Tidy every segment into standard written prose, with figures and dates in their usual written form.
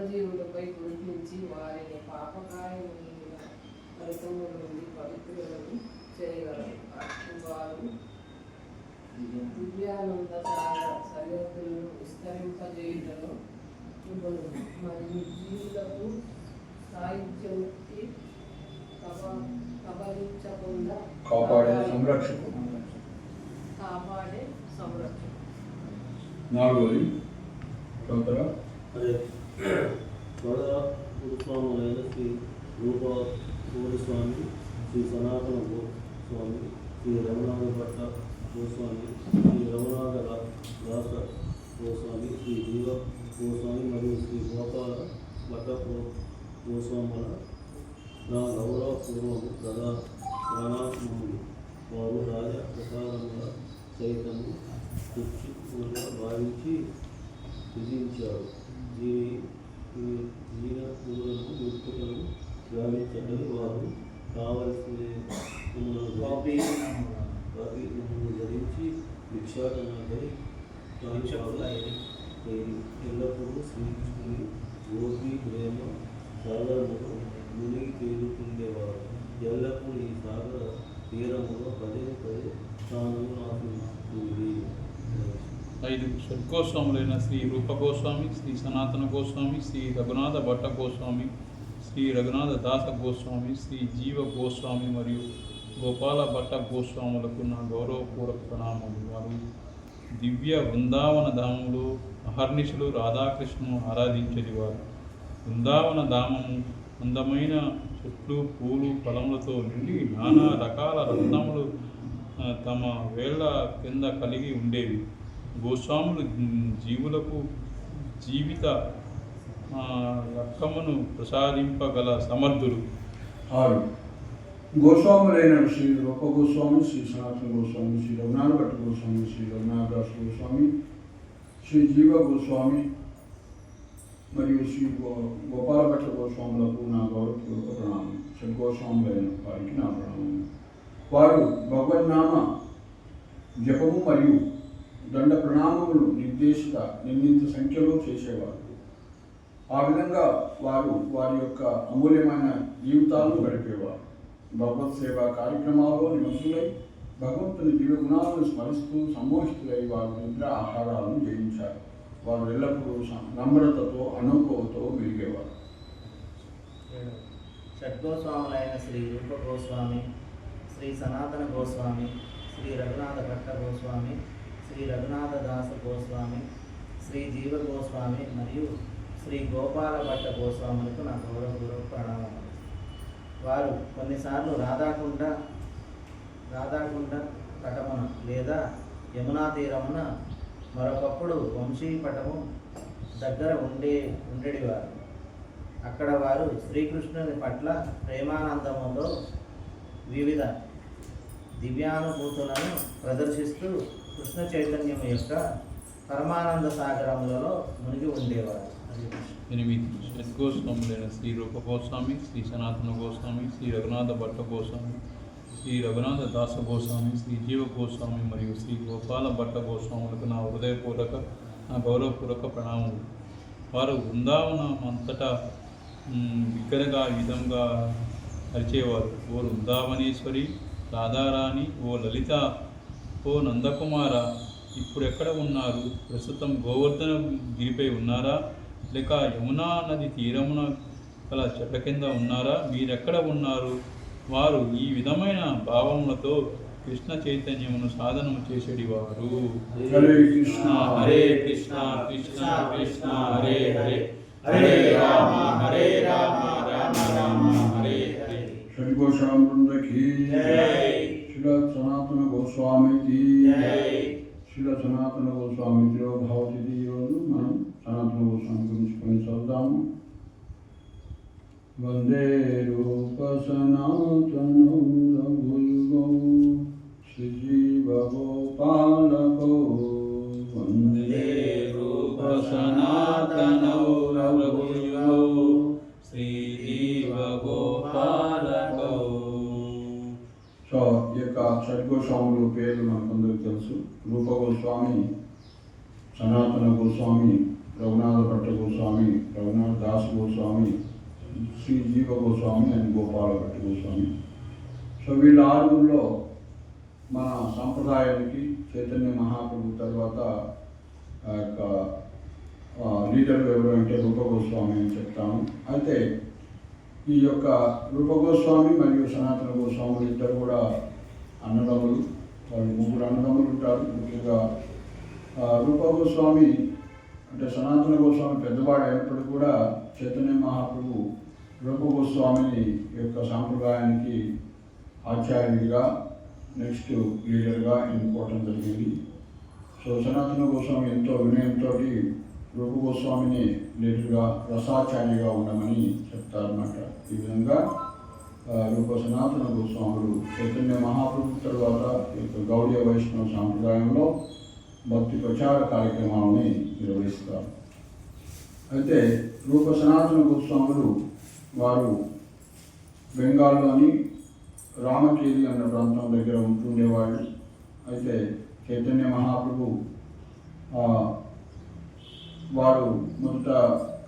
సర్వజీవులపై గుర్తించి వారిని పాపకాయమైన ఫలితముల నుండి పవిత్రులను చేయగలరు. వారు దివ్యానంద సరిహద్దులను విస్తరింపజేయుటను మరియు జీవులకు సాయుధ్యముక్తి కబలించకుండా కాపాడే సంరక్షకుడు. నాలుగోది గురుస్వాములైన శ్రీ రూప గోస్వామి, శ్రీ సనాతన గోస్వామి, శ్రీ రఘునాథ భట్ట గోస్వామి, శ్రీ రఘునాథ దాస గోస్వామి, శ్రీ జీవ గోస్వామి మరియు శ్రీ గోపాల భట్ట గోస్వాముల నా గౌరవపూర్వము ప్రణామములు. వారు రాజ ప్రసాదముల సైతము కుర్చీగా భావించి విధించారు. దీన పూలను యుక్తులను గావించని వారు కావలసిన ధరించి భిక్షాటనపై ఎల్లప్పుడూ శ్రీకృష్ణుని గోపి ప్రేమ సాగరములో మునిగి తేలుతుండేవారు. ఎల్లప్పుడూ ఈ సాగర తీరములో పదే పదే తాను ఆశిస్తుంది. 5 షడ్గోస్వాములైన శ్రీ రూప గోస్వామి, శ్రీ సనాతన గోస్వామి, శ్రీ రఘునాథ భట్ట గోస్వామి, శ్రీ రఘునాథ దాస గోస్వామి, శ్రీ జీవ గోస్వామి మరియు గోపాల భట్ట గోస్వాములకు నా గౌరవపూర్వక ప్రణామములు. వారు దివ్య బృందావన ధామములు అహర్నిశలు రాధాకృష్ణను ఆరాధించేవారు. బృందావన ధామము అందమైన చెట్లు, పూలు, ఫలములతో నిండి నానా రకాల రత్నములు తమ వేళ్ల కింద కలిగి ఉండేవి. గోస్వాములు జీవులకు జీవిత లక్కమును ప్రసాదింపగల సమర్థులు. 6 గోస్వాములైన శ్రీ రూప గోస్వామి, శ్రీ సనాతన గోస్వామి, శ్రీ రఘునాథ భట్ట గోస్వామి, శ్రీ రఘునాథ దాస్ గోస్వామి, శ్రీ జీవ గోస్వామి మరియు శ్రీ గోపాల భట్ట గోస్వాములకు నా గౌరవపూర్వక ప్రణామం. షడ్గోస్వాములైన వారికి నా ప్రణామం. వారు భగవన్నామ జపము మరియు దండ ప్రణామములు నిర్ణీత సంఖ్యలో చేసేవారు. ఆ విధంగా వారు వారి యొక్క అమూల్యమైన జీవితాలను గడిపేవారు. భగవత్ సేవా కార్యక్రమాల్లో నిమగ్నులై భగవంతుని దివ్య గుణాలను స్మరిస్తూ సమ్మోహితులై వారు నిద్ర ఆహారాలను జయించారు. వారు ఎల్లప్పుడూ నమ్రతతో అనుభవంతో మెలిగేవారు. షడ్గోస్వాములైన శ్రీ రూప గోస్వామి, శ్రీ సనాతన గోస్వామి, శ్రీ రఘునాథ భట్ట గోస్వామి, శ్రీ రఘునాథ దాస గోస్వామి, శ్రీ జీవ గోస్వామి మరియు శ్రీ గోపాల భట్ట గోస్వాములకు నా గౌరవపూర్వక ప్రణామములు. వారు కొన్నిసార్లు రాధాకుండ పటమున లేదా యమునా తీరమున, మరొకప్పుడు వంశీపటము దగ్గర ఉండేవారు. అక్కడ వారు శ్రీకృష్ణుని పట్ల ప్రేమానందముతో వివిధ దివ్యానుభూతులను ప్రదర్శిస్తూ కృష్ణ చైతన్యం యొక్క పరమానంద సాగరములలో మునిగి ఉండేవారు. 8 షడ్గోస్వాములైన శ్రీ రూప గోస్వామి, శ్రీ సనాతన గోస్వామి, శ్రీ రఘునాథ భట్ట గోస్వామి, శ్రీ రఘునాథ దాస గోస్వామి, శ్రీ జీవ గోస్వామి మరియు శ్రీ గోపాల భట్ట గోస్వాములకు నా గౌరవపూర్వక ప్రణామములు. వారు బృందావనం అంతటా బిగ్గరగా ఈ విధంగా అరిచేవారు. ఓ వృందావనేశ్వరి, రాధారాణి, ఓ లలిత, ఓ నందకుమార, ఇప్పుడెక్కడ ఉన్నారు? ప్రస్తుతం గోవర్ధన గిరిపై ఉన్నారా, లేక యమునా నది తీరమున గల చెట్ల కింద ఉన్నారా? మీరెక్కడ ఉన్నారు? వారు ఈ విధమైన భావములతో కృష్ణ చైతన్యమును సాధనము చేసేటివారు. హరే కృష్ణ హరే కృష్ణ కృష్ణ కృష్ణ హరే హరే, హరే రామ హరే రామ రామ రామ హరే హరే. షడ్గోస్వామి బృంద కీ జై. శ్రీల సనాతన గోస్వామి కీ జై. శ్రీల సనాతన గోస్వామి తిరోభావతి. ఈరోజు మనం సనాతన గోస్వామి గురించి కొన్ని చదువుదాము. వందే రూప సనాతనో రఘుగో శ్రీజీవ గోపాలకో. వందే రూప సనాతనో రఘుగో శ్రీజీవ గోపాలకో. సో ఈ యొక్క షడ్గోస్వాముల పేర్లు మనకందరికీ తెలుసు. రూప గోస్వామి, సనాతన గోస్వామి, రఘునాథ భట్ట గోస్వామి, రఘునాథ దాస్ గోస్వామి, శ్రీ జీవ గోస్వామి అండ్ గోపాల భట్ట గోస్వామి. సో వీళ్ళ ఆరుగురిలో మన సాంప్రదాయానికి చైతన్య మహాప్రభు తర్వాత ఆ యొక్క లీడర్ ఎవరు అంటే రూప గోస్వామి అని చెప్తాము. అయితే ఈ యొక్క రూప గోస్వామి మరియు సనాతన గోస్వాములు ఇద్దరు కూడా అన్నదమ్ములు. వాళ్ళు ముగ్గురు అన్నదమ్ములు ఉంటారు. ముఖ్యంగా రూప గోస్వామి అంటే సనాతన గోస్వామి పెద్దవాడు అయినప్పుడు కూడా చైతన్య మహాప్రభు రూప గోస్వామిని యొక్క సాంప్రదాయానికి ఆచార్యుడిగా నెక్స్ట్ లీడర్గా ఎన్నుకోవటం జరిగింది. సో సనాతన గోస్వామి ఎంతో వినయంతో రూప గోస్వామిని లీడర్గా రసాచార్యగా ఉండమని చెప్తారన్నమాట. ఈ విధంగా రూప సనాతన గోస్వాములు చైతన్య మహాప్రభు తర్వాత ఈ యొక్క గౌడీయ వైష్ణవ సాంప్రదాయంలో భక్తి ప్రచార కార్యక్రమాలని నిర్వహిస్తారు. అయితే రూప సనాతన గోస్వాములు వారు బెంగాల్లోని రామకేలి అన్న ప్రాంతం దగ్గర ఉంటుండేవాళ్ళు. అయితే చైతన్య మహాప్రభు వారు మొదట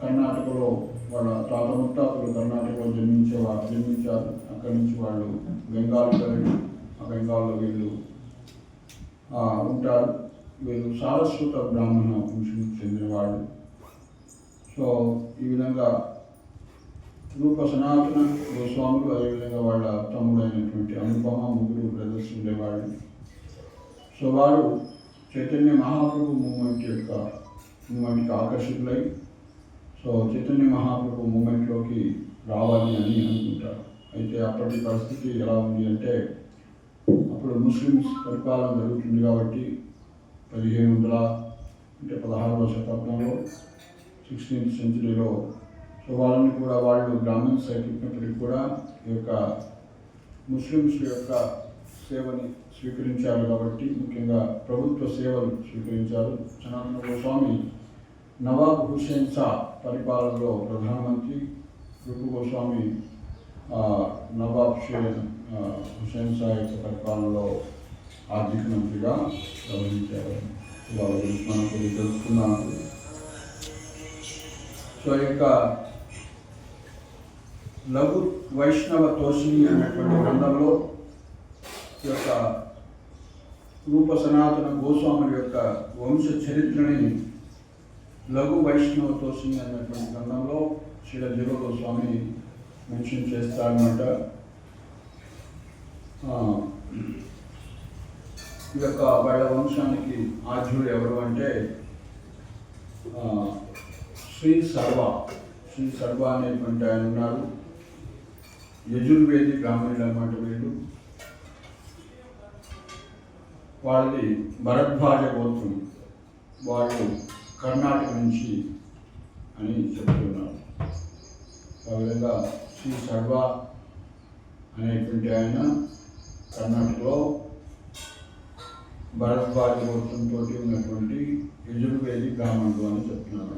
కర్ణాటకలో వాళ్ళ తాత ముత్తాతలు కర్ణాటకలో జన్మించారు. అక్కడి నుంచి వాళ్ళు బెంగాల్ వెళ్ళి ఆ బెంగాల్లో వీళ్ళు ఉంటారు. వీళ్ళు సారస్వత బ్రాహ్మణ వంశానికి చెందినవాళ్ళు. సో ఈ విధంగా రూప సనాతన గోస్వాములు అదేవిధంగా వాళ్ళ తమ్ముడైనటువంటి అనుపమ ముగ్గురు బ్రదర్స్ ఉండేవాళ్ళు. సో వారు చైతన్య మహాప్రభు మూమెంట్కి ఆకర్షితులై సో చైతన్య మహాప్రభు మూమెంట్లోకి రావాలి అని అనుకుంటారు. అయితే అప్పటి పరిస్థితి ఎలా ఉంది అంటే అప్పుడు ముస్లిమ్స్ పరిపాలన జరుగుతుంది కాబట్టి 16వ శతాబ్దంలో 16th సెంచరీలో సో వాళ్ళని కూడా వాళ్ళు బ్రాహ్మణ్స్ అయినప్పటికీ కూడా ఈ యొక్క ముస్లిమ్స్ యొక్క సేవని స్వీకరించారు కాబట్టి ముఖ్యంగా ప్రభుత్వ సేవలు స్వీకరించారు. సనాతన గోస్వామి నవాబ్ హుస్సేన్ షా పరిపాలనలో ప్రధానమంత్రి, రూప గోస్వామి నవాబ్ హుస్సేన్ షా యొక్క పరిపాలనలో ఆర్థిక మంత్రిగా వ్యవహరించారు. వాళ్ళ గురించి మనకు తెలుసుకున్నాము. సో ఈ యొక్క లఘు వైష్ణవ తోషిని అనేటువంటి గ్రంథంలో ఈ యొక్క రూప సనాతన గోస్వాముల యొక్క వంశ చరిత్రని లఘు వైష్ణవ తోషిని అనేటువంటి గ్రంథంలో శ్రీ జీవ గోస్వామి మెన్షన్ చేస్తారన్నమాట. ఈ యొక్క వాళ్ళ వంశానికి ఆద్యుడు ఎవరు అంటే శ్రీ సర్వ అనేటువంటి ఆయన ఉన్నారు. యజుర్వేది బ్రాహ్మణులు అన్నమాట వీళ్ళు. వాళ్ళది భరద్వాజ గోత్రం. వాళ్ళు కర్ణాటక నుంచి అని చెప్తున్నారు. ఆ విధంగా శ్రీ సర్వ అనేటువంటి ఆయన కర్ణాటకలో భరద్వాజ గోత్రంతో ఉన్నటువంటి యజుర్వేది బ్రాహ్మణుడు అని చెప్తున్నారు.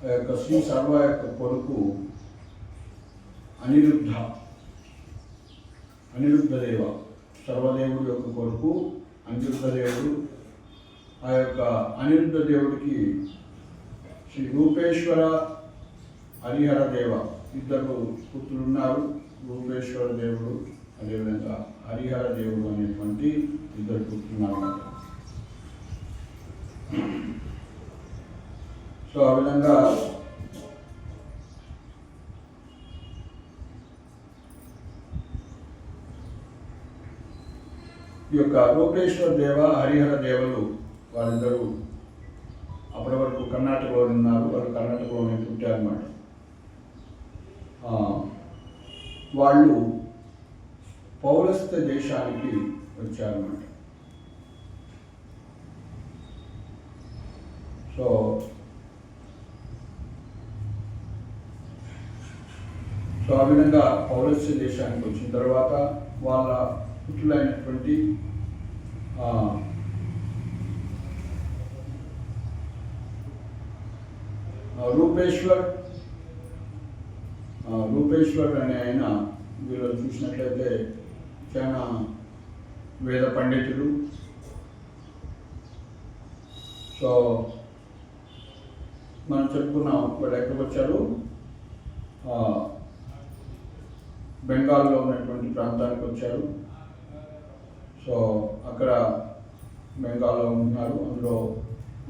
ఆ యొక్క శ్రీ సర్వ యొక్క కొడుకు అనిరుద్ధదేవ, సర్వదేవుడు యొక్క కొడుకు అనిరుద్ధదేవుడు. ఆ యొక్క అనిరుద్ధ దేవుడికి శ్రీ రూపేశ్వర హరిహర దేవ ఇద్దరు పుత్రులు ఉన్నారు. రూపేశ్వర దేవుడు అదేవిధంగా హరిహర దేవుడు అనేటువంటి ఇద్దరు పుత్రులు అన్నమాట. సో ఆ విధంగా ఈ యొక్క రూపేశ్వర దేవ హరిహర దేవులు వాళ్ళిద్దరూ అప్పటి వరకు కర్ణాటకలో ఉన్నారు. వాళ్ళు కర్ణాటకలోనే పుట్టారన్నమాట. వాళ్ళు పౌరస్త దేశానికి వచ్చారన్నమాట. సో ఆ విధంగా పౌరస్య దేశానికి వచ్చిన తర్వాత వాళ్ళ పుత్రులైనటువంటి రూపేశ్వర్ అనే ఆయన వీళ్ళు చూసినట్లయితే చాలా వేద పండితుడు. సో మనం చెప్పుకున్నాం వాళ్ళు ఎక్కడికి వచ్చారు, బెంగాల్లో ఉన్నటువంటి ప్రాంతానికి వచ్చారు. సో అక్కడ బెంగాల్లో ఉంటున్నారు. అందులో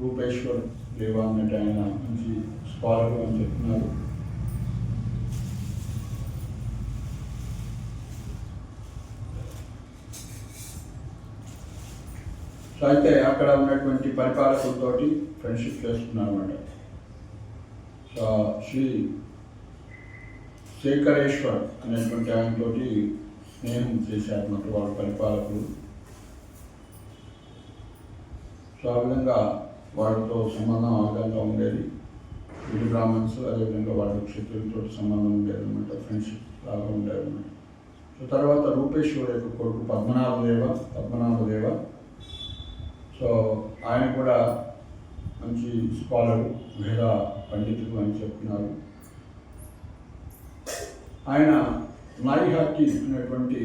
రూపేశ్వర్ దేవా అన్నట్టు ఆయన మంచి స్కాలర్ అని చెప్తున్నారు. సో అయితే అక్కడ ఉన్నటువంటి పరిపాలకులతోటి ఫ్రెండ్షిప్ చేస్తున్నారు అన్నమాట. సో శ్రీ శేఖరేశ్వర్ అనేటువంటి ఆయనతోటి స్నేహం చేశారన్నమాట వాళ్ళ పరిపాలకులు. సో ఆ విధంగా వాళ్ళతో సంబంధం ఆ విధంగా ఉండేది. వీళ్ళు బ్రాహ్మణ్స్, అదేవిధంగా వాళ్ళు క్షత్రులతో సంబంధం ఉండేది అనమాట, ఫ్రెండ్షిప్ లాగా ఉండేది అనమాట. సో తర్వాత రూపేశ్వర్ యొక్క కొడుకు పద్మనాభదేవ. సో ఆయన కూడా మంచి స్కాలరు, వేద పండితులు అని చెప్తున్నారు. ఆయన నాయిహాటి అనేటువంటి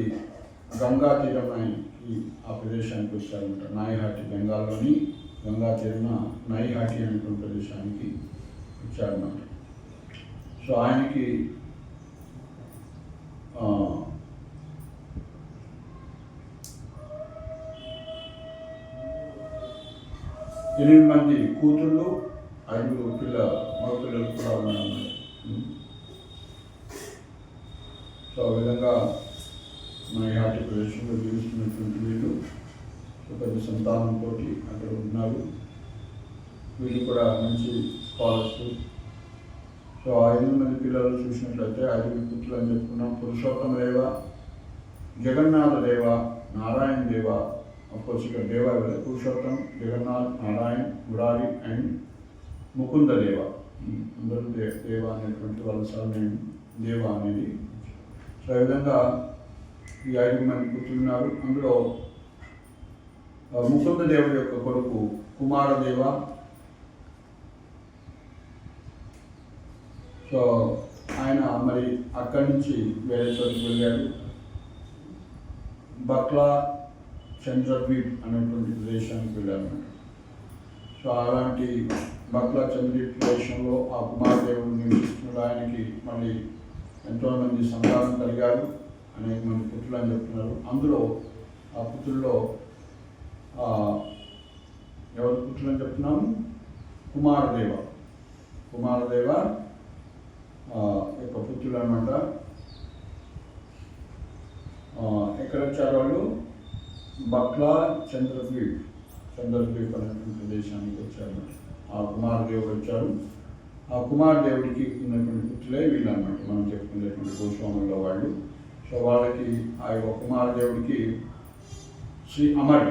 గంగా తీరంకి ఆ ప్రదేశానికి వచ్చారనమాట. నాయిహాటి బెంగాల్లోని గంగా తీరున నాయిహాటి అనేటువంటి ప్రదేశానికి వచ్చారన్నమాట. సో ఆయనకి 8 మంది కూతుళ్ళు, 5 మగపిల్లలు కూడా ఉన్నారు. సో ఆ విధంగా నాయిహాటి ప్రదేశంలో జీవిస్తున్నటువంటి వీళ్ళు పెద్ద సంతానంతో అక్కడ ఉన్నారు. వీళ్ళు కూడా మంచి స్కాలర్స్. సో 5 మంది పిల్లలు చూసినట్లయితే 5 పుత్రులు అని చెప్పుకున్నాం. పురుషోత్తమ దేవ, జగన్నాథ దేవ, నారాయణ దేవ. అఫ్కోర్స్ ఇక్కడ దేవ పురుషోత్తం, జగన్నాథ్, నారాయణ్, మురారి అండ్ ముకుంద దేవ. అందరూ దేవ అనేటువంటి వాళ్ళ సర్నేమ్ దేవ అనేది. సో ఈ విధంగా ఈ 5 మంది పుత్రులున్నారు. అందులో ముకుంద దేవుడి యొక్క కొడుకు కుమారదేవ. సో ఆయన మరి అక్కడి నుంచి వేరే చోటుకి వెళ్ళాడు. బక్లా చంద్రద్వీప్ అనేటువంటి ప్రదేశానికి వెళ్ళారు. సో అలాంటి బక్లా చంద్రద్వీప్ ప్రదేశంలో ఆ కుమారదేవుడు నివసిస్తున్నాడు. ఆయనకి మళ్ళీ ఎంతోమంది సంతానం కలిగారు, అనేక మంది పుత్రులు అని చెప్తున్నారు. అందులో ఆ పుత్రుల్లో ఎవరు పుత్రులు అని చెప్తున్నాము? కుమారదేవ యొక్క పుత్రులు అనమాట. ఎక్కడ వచ్చారు వాళ్ళు? బక్లా చంద్రద్వీప్ అనేటువంటి ప్రదేశానికి వచ్చారు. ఆ కుమారదేవుడు వచ్చారు. ఆ కుమారదేవుడికి ఉన్నటువంటి పుత్రులే వీళ్ళు అనమాట, మనం చెప్పుకునేటువంటి గోస్వాముల వాళ్ళు. సో వాళ్ళకి ఆ యొక్క కుమారదేవుడికి శ్రీ అమర్,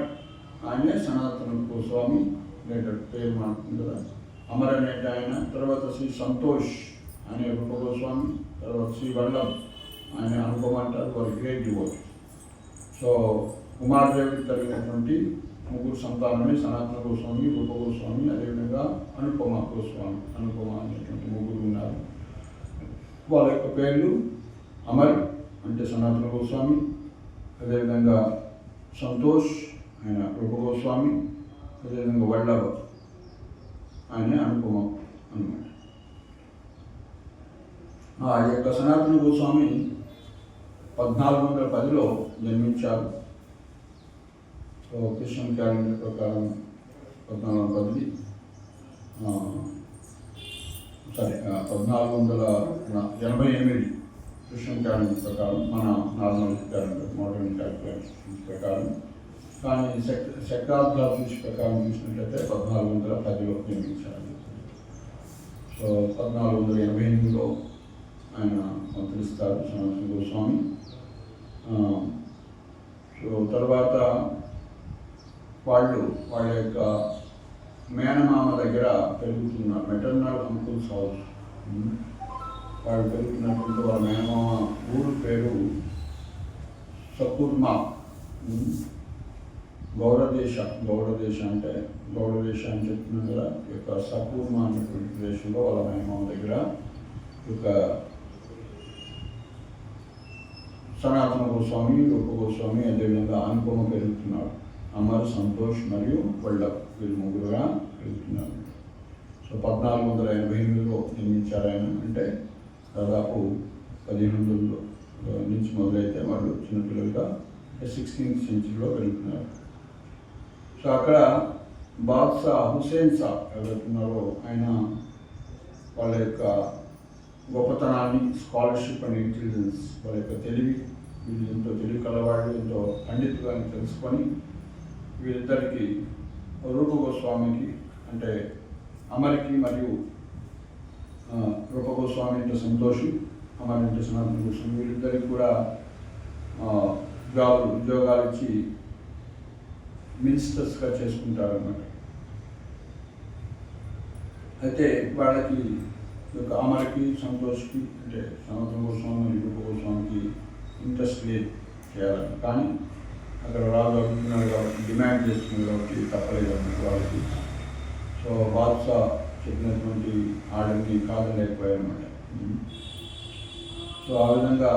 ఆయనే సనాతన గోస్వామి అనేటువంటి పేరు మాట్లాడుతుంది కదా, అమర్ అనేటి ఆయన. తర్వాత శ్రీ సంతోష్ ఆయన రూప గోస్వామి. తర్వాత శ్రీ వల్లభ్ ఆయన అనుకోమంటారు, వారి గ్రేట్ డివోట్. సో కుమారదేవుడికి కలిగినటువంటి 3 సంతానమే సనాతన గోస్వామి, రూప గోస్వామి, అదేవిధంగా అనుపమ అనేటువంటి 3 ఉన్నారు. వాళ్ళ యొక్క పేర్లు అమర్ అంటే సనాతన గోస్వామి, అదేవిధంగా సంతోష్ ఆయన రూప గోస్వామి, అదేవిధంగా వల్లభ ఆయన అనుపమ అన్నమాట. ఆ యొక్క సనాతన గోస్వామి 1410లో జన్మించారు. సో క్రిస్టియన్ క్యాలెండర్ ప్రకారం 1410, 1488 క్రిస్టియన్ క్యాలెండర్ ప్రకారం, మన నార్మల్ క్యాలెండర్ మోడర్న్ క్యాలిక్యులేషన్స్ ప్రకారం. కానీ శకాబ్దాల ప్రకారం చూసినట్లయితే 1410లో జన్మించారు. సో 1488లో ఆయన అవతరిస్తారు సనాతన గోస్వామి. సో తర్వాత వాళ్ళ యొక్క మేనమామ దగ్గర పెరుగుతున్నారు, మెటర్నల్ అంకుల్స్ హౌస్. వాళ్ళు పెరుగుతున్నటువంటి వాళ్ళ మేనమామ ఊరు పేరు సకుర్మా. గౌడదేశ అంటే గౌడదేశ అని చెప్తున్నాం కదా. ఈ యొక్క సకుర్మా అనేటువంటి ప్రదేశంలో వాళ్ళ మేనమామ దగ్గర ఒక సనాతన గోస్వామి, రూప గోస్వామి, అదేవిధంగా అనుపమ పెరుగుతున్నారు. అమర్, సంతోష్ మరియు వల్లభ్ వీళ్ళు 3గా పెరుగుతున్నారు. సో సో 1488లో నిర్మించారు ఆయన. అంటే దాదాపు 1500 నుంచి మొదలైతే వాళ్ళు చిన్నపిల్లలుగా 16th సెంచరీలో వెళ్తున్నారు. సో అక్కడ బాద్షా హుసేన్ సాబ్ ఎవరున్నారో ఆయన వాళ్ళ యొక్క గొప్పతనాన్ని, స్కాలర్షిప్ అండ్ ఇంటెలిజెన్స్, వాళ్ళ యొక్క తెలివి, వీళ్ళు ఎంతో తెలివి కలవాళ్ళు, ఎంతో పండితులు అని తెలుసుకొని వీరిద్దరికి రూప గోస్వామికి అంటే అమరికి మరియు రూప గోస్వామి అంటే సంతోషి, అమర్ అంటే సనాతన గోస్వామి, వీరిద్దరికి కూడా ఉద్యోగాలు ఇచ్చి మినిస్టర్స్గా చేసుకుంటారు అన్నమాట. అయితే వాళ్ళకి యొక్క అమరికి, సంతోష్కి అంటే సనాతన గోస్వామి మరియు రూప గోస్వామికి ఇంట్రెస్ట్ లేదు చేయాలని. కానీ అక్కడ రాజు అడుగుతున్నాడు కాబట్టి, డిమాండ్ చేస్తున్నారు కాబట్టి తప్పలేదు అన్నమాట వాళ్ళకి. సో బాద్షా చెప్పినటువంటి ఆర్డర్ని కాదలేకపోయారన్నమాట. సో ఆ విధంగా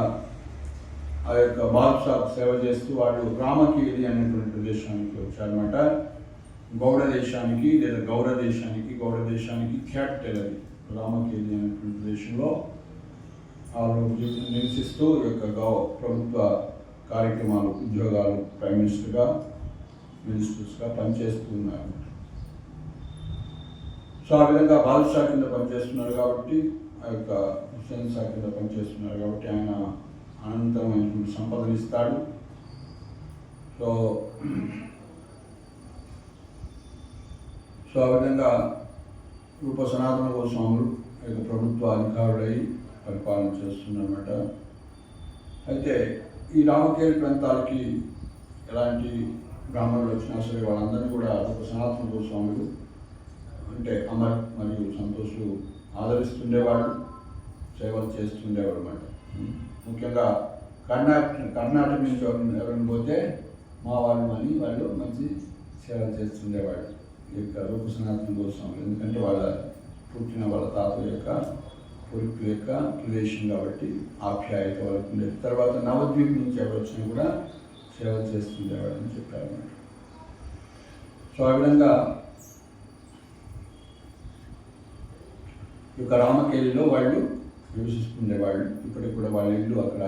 ఆ యొక్క బాద్షాకు సేవ చేస్తూ వాళ్ళు రామకీలి అనేటువంటి ప్రదేశానికి వచ్చారన్నమాట. గౌడ దేశానికి లేదా గౌడ దేశానికి క్యాపిటల్ అది రామకీలి అనేటువంటి ప్రదేశంలో వాళ్ళు నివసిస్తూ ఈ యొక్క ప్రభుత్వ కార్యక్రమాలు, ఉద్యోగాలు, ప్రైమ్ మినిస్టర్గా, మినిస్టర్స్గా పనిచేస్తూ ఉన్నారు. సో ఆ విధంగా బాద్షా కింద పనిచేస్తున్నారు కాబట్టి, ఆ యొక్క హుస్సేన్ షా కింద పనిచేస్తున్నారు కాబట్టి ఆయన అనంతమైనటువంటి సంపదలు ఇస్తాడు. సో ఆ విధంగా రూప సనాతన గోస్వాములు ప్రభుత్వ అధికారులై పరిపాలన చేస్తున్నమాట. అయితే ఈ రామకేలి ప్రాంతాలకి ఎలాంటి బ్రాహ్మణులు వచ్చినా సరే వాళ్ళందరినీ కూడా రూప సనాతన గోస్వాములు అంటే అమర్ మరియు సంతోషులు ఆదరిస్తుండేవాళ్ళు, సేవలు చేస్తుండేవాడు అన్నమాట. ముఖ్యంగా కర్ణాటక నుంచి ఎవరైనా పోతే మా వాళ్ళు అని వాళ్ళు మంచి సేవ చేస్తుండేవాళ్ళు ఈ యొక్క రూప సనాతన గోస్వాములు. ఎందుకంటే వాళ్ళ పుట్టిన వాళ్ళ తాత యొక్క కొడుకు యొక్క రిలేషన్ కాబట్టి ఆప్యాయత వాళ్ళకు ఉండేది. తర్వాత నవద్వీప్ నుంచి ఎవరు వచ్చినా కూడా సేవ చేస్తుండేవాడు అని చెప్పారు అన్నమాట. సో ఆ విధంగా ఈ యొక్క రామకేలిలో వాళ్ళు నివసిస్తుండేవాళ్ళు. ఇప్పటికి కూడా వాళ్ళ ఇల్లు అక్కడ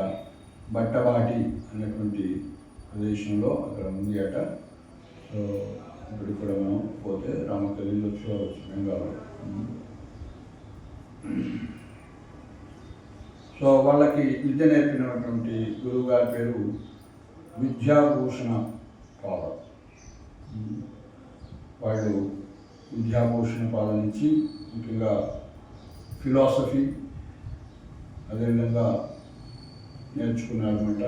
బట్టవాటి అనేటువంటి ప్రదేశంలో అక్కడ ఉంది అట. సో ఇప్పటికి కూడా మనం పోతే రామకేలిలో చూడవచ్చు బెంగాల్లో. సో వాళ్ళకి విద్య నేర్పినటువంటి గురువు గారి పేరు విద్యాభూషణ పాద. వాళ్ళు విద్యాభూషణ పాద నుంచి ముఖ్యంగా ఫిలాసఫీ అదేవిధంగా నేర్చుకున్నారన్నమాట.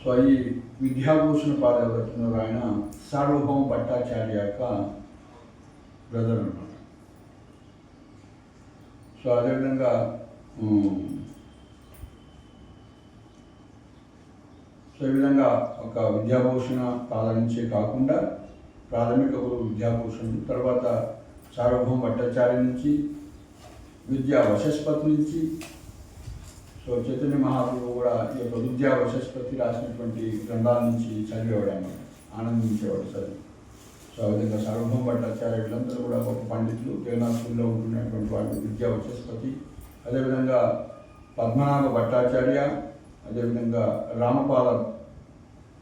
సో ఈ విద్యాభూషణ పాద ఎవరుతున్నారు ఆయన సార్వభౌమ భట్టాచార్య యొక్క బ్రదర్ అన్నమాట. సో అదేవిధంగా ఈ విధంగా ఒక విద్యాభూషణ పాలనించే కాకుండా ప్రాథమిక గురువు విద్యాభూషణుడు, తర్వాత సార్వభౌమ భట్టాచార్య నుంచి, విద్యా వశస్పతి నుంచి, సో చైతన్య మహాప్రభువు కూడా ఈ యొక్క విద్యా వశస్పతి రాసినటువంటి గ్రంథాల నుంచి చదివేవాడు అన్నమాట, ఆనందించేవాడు చదివి. సో ఆ విధంగా సార్వభౌమ భట్టాచార్య వీళ్ళందరూ కూడా గొప్ప పండితులు, దేవనాథుల్లో ఉంటున్నటువంటి వాళ్ళు విద్యా వశస్పతి. అదేవిధంగా పద్మనాభ భట్టాచార్య, అదేవిధంగా రామపాద,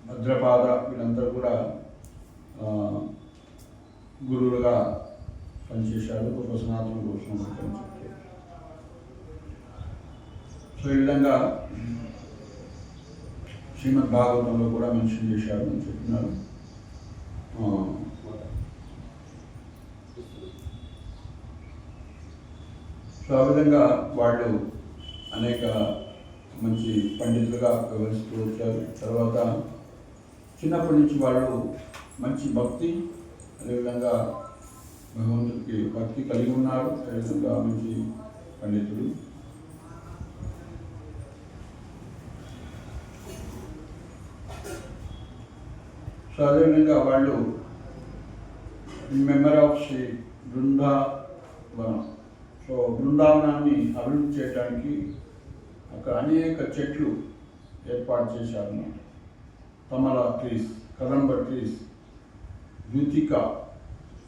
భద్రపాద వీళ్ళందరూ కూడా గురువులుగా పనిచేశారు రూప సనాతన గోస్వామి పనిచేశారు. సో ఈ విధంగా శ్రీమద్ భాగవతంలో కూడా మెన్షన్ చేశారు అని చెప్తున్నారు. సో ఆ విధంగా వాళ్ళు అనేక మంచి పండితులుగా వ్యవహరిస్తూ వచ్చారు. తర్వాత చిన్నప్పటి నుంచి వాళ్ళు మంచి భక్తి, అదేవిధంగా భగవంతుడికి భక్తి కలిగి ఉన్నారు. అదేవిధంగా మంచి పండితులు. సో అదేవిధంగా వాళ్ళు member of Shri Brindavanam. So బృందావనాన్ని అభివృద్ధి చేయడానికి అక్కడ అనేక చెట్లు ఏర్పాటు చేశారు. తమల ట్రీస్, కదంబ ట్రీస్, ద్వితిక,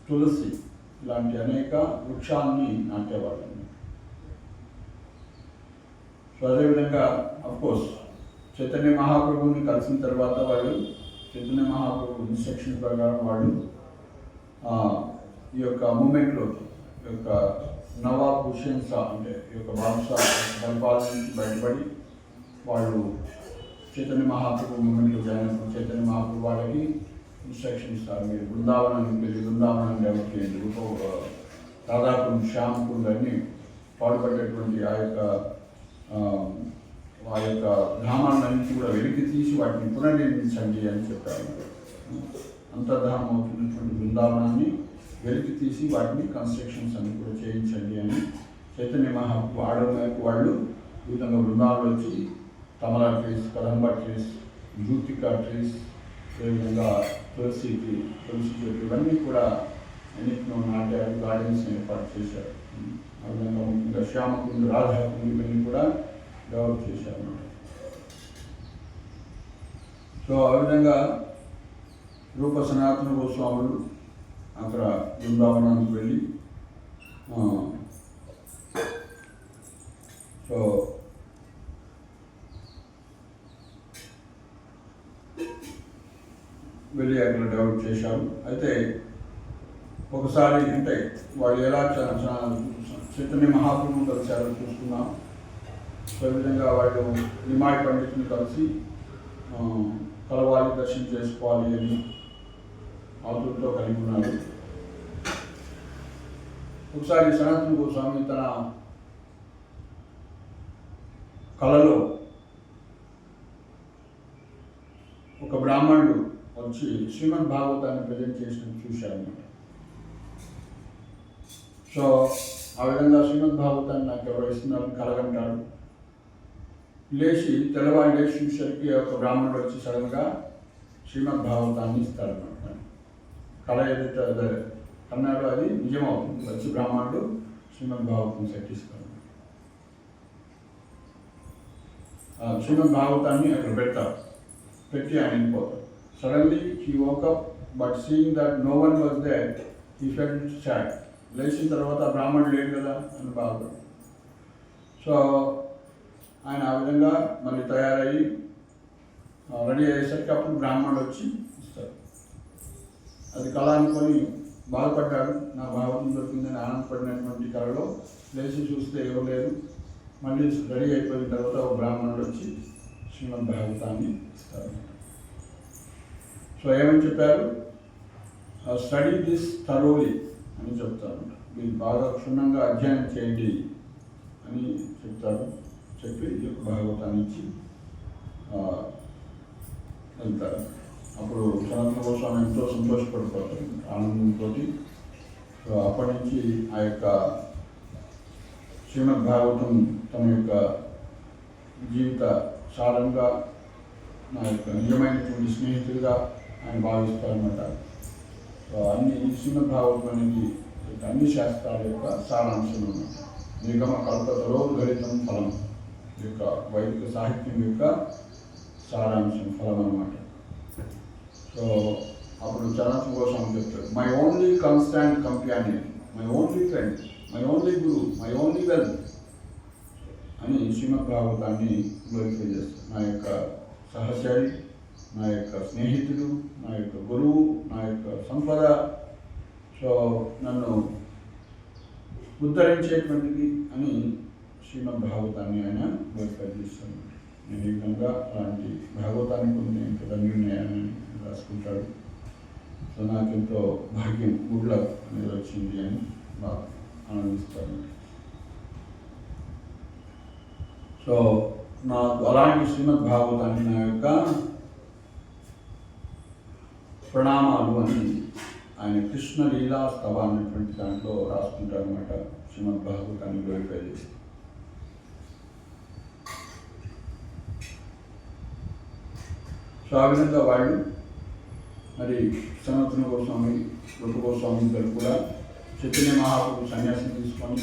తులసి ఇలాంటి అనేక వృక్షాలని నాటేవాళ్ళు. సో అదేవిధంగా అఫ్కోర్స్ చైతన్య మహాప్రభుని కలిసిన తర్వాత వాళ్ళు చైతన్య మహాప్రభు ఇన్స్ట్రక్షన్ ప్రకారం వాళ్ళు ఈ యొక్క మూమెంట్లోకి ఈ యొక్క నవాబ్ హుస్సేన్ షా అంటే ఈ యొక్క బాద్షా పరిపాలన నుంచి బయటపడి వాళ్ళు చైతన్య మహాప్రభు మూమెంట్లో జాయిన్ అయినప్పుడు చైతన్య మహాప్రభు వాళ్ళకి ఇన్స్ట్రక్షన్ ఇస్తారు, మీరు బృందావనానికి వెళ్ళి బృందావనాన్ని డెవలప్ చేయండి. రాధాకుండ్ శ్యామకుండ్ అన్నీ పాడుపడేటువంటి ఆ యొక్క ధామాలన్నింటినీ కూడా వెలికి తీసి వాటిని పునర్నిర్మించండి అని చెప్పారు. అంతర్ధామం అవుతున్నటువంటి బృందావనాన్ని వెలికి తీసి వాటిని కన్స్ట్రక్షన్స్ అన్ని కూడా చేయించండి అని చైతన్య మహాప్రభు ఆడమేరకు వాళ్ళు ఈ విధంగా బృందావనం వచ్చి కమలా ట్రీస్, కదంబా ట్రీస్, జూతికా ట్రీస్, అదేవిధంగా తులసి చెట్లు ఇవన్నీ కూడా అన్నింటిలో నాటారు, గార్డెన్స్ ఏర్పాటు చేశారు. ఆ విధంగా ముఖ్యంగా శ్యామకుండ్, రాధాకుండ్ ఇవన్నీ కూడా డెవలప్ చేశారు. సో ఆ విధంగా రూప సనాతన గోస్వాములు అక్కడ బృందావనానికి వెళ్ళి సో వెళ్ళి అక్కడ డెవలప్ చేశారు. అయితే ఒకసారి అంటే వాళ్ళు ఎలా చైతన్య మహాప్రభుని కలిశారో చూసుకున్నాం. సో ఈ విధంగా వాళ్ళు నిమాయ్ పండితుని కలిసి కలవాలి, దర్శనం చేసుకోవాలి అని ఆతులతో కలిగి ఉన్నారు. ఒకసారి సనాతన గోస్వామి తన కళలో ఒక బ్రాహ్మణుడు వచ్చి శ్రీమద్ భాగవతాన్ని ప్రజెంట్ చేసినట్టు చూశారన్నమాట. సో ఆ విధంగా శ్రీమద్ భాగవతాన్ని నాకు ఎవరు ఇస్తున్నారని కలగంటాడు. లేచి తెల్లవారు లేచి చూసేసరికి ఒక బ్రాహ్మణుడు వచ్చి సడన్గా శ్రీమద్ భాగవతాన్ని ఇస్తారన్నమాట. కళ ఏదైతే అదే అన్నాడో అది నిజమవుతుంది. వచ్చి బ్రాహ్మణుడు శ్రీమద్ భాగవతం సెట్టిస్తాడు. శ్రీమద్ భాగవతాన్ని అక్కడ పెడతారు, పెట్టి ఆయన వెళ్ళిపోతారు. Suddenly he woke up but seeing that no one was there he felt sad. లేచిన తర్వాత బ్రాహ్మణుడు లేడు కదా అని బాధపడు. సో ఆయన ఆ విధంగా మళ్ళీ తయారయ్యి రెడీ అయ్యేసరికి అప్పుడు బ్రాహ్మణుడు వచ్చి ఇస్తారు. అది కళ అనుకొని బాధపడ్డాడు, నా భాగవతం దొరికిందని ఆనందపడినటువంటి కళలో లేచి చూస్తే ఎవరు లేరు. మళ్ళీ రెడీ అయిపోయిన తర్వాత ఒక బ్రాహ్మణుడు వచ్చి శ్రీమద్ భాగవతాన్ని ఇస్తారు. సో ఏమని చెప్పారు, స్టడీ దిస్ థరోలీ అని చెప్తారు. మీరు బాగా క్షుణ్ణంగా అధ్యయనం చేయండి అని చెప్తారు. చెప్పి భాగవతాన్ని ఇచ్చి వెళ్తారు. అప్పుడు సనాతన గోస్వామి ఎంతో సంతోషపడిపోతారు ఆనందంతో. సో అప్పటి నుంచి ఆ యొక్క శ్రీమద్ భాగవతం తన యొక్క జీవిత సారంగా నా యొక్క నిజమైనటువంటి స్నేహితుడిగా ఆయన భావిస్తారన్నమాట. అన్ని శ్రీమద్ భాగవతం అనేది అన్ని శాస్త్రాల యొక్క సారాంశం అన్నమాట. నిగమ కల్పతరోద్గలితం ఫలం, ఈ యొక్క వైదిక సాహిత్యం యొక్క సారాంశం, ఫలం అన్నమాట. సో అప్పుడు సనాతన గోస్వామి చెప్తాడు, my only constant companion, my only friend, my only Guru, my only wealth అని శ్రీమద్ భాగవతాన్ని గ్లోరిఫై చేస్తాడు. నా యొక్క సహచరి, నా యొక్క స్నేహితుడు, నా యొక్క గురువు, నా యొక్క సంపద, సో నన్ను ఉద్ధరించేటువంటిది అని శ్రీమద్ భాగవతాన్ని ఆయన గ్లోరిఫై చేస్తాడు. నేను ఈ విధంగా అలాంటి భాగవతాన్ని కొన్ని ధన్యున్నాయని రాసుకుంటాడు. సో నాకెంతో భాగ్యం, గుడ్ లక్ అనేది వచ్చింది అని బాగా ఆనందిస్తాను. సో నాకు అలాంటి శ్రీమద్ భాగవతాన్ని నా యొక్క ప్రణామాలు అని ఆయన కృష్ణ లీలా స్తవ అనేటువంటి దాంట్లో రాసుకుంటారు అన్నమాట. శ్రీమద్ భాగవతాన్ని గ్లోరిఫై చేసి సో ఆ విధంగా వాళ్ళు మరి సనాతన గోస్వామి, రూప గోస్వామి ఇద్దరు కూడా చైతన్య మహాప్రభు సన్యాసం తీసుకొని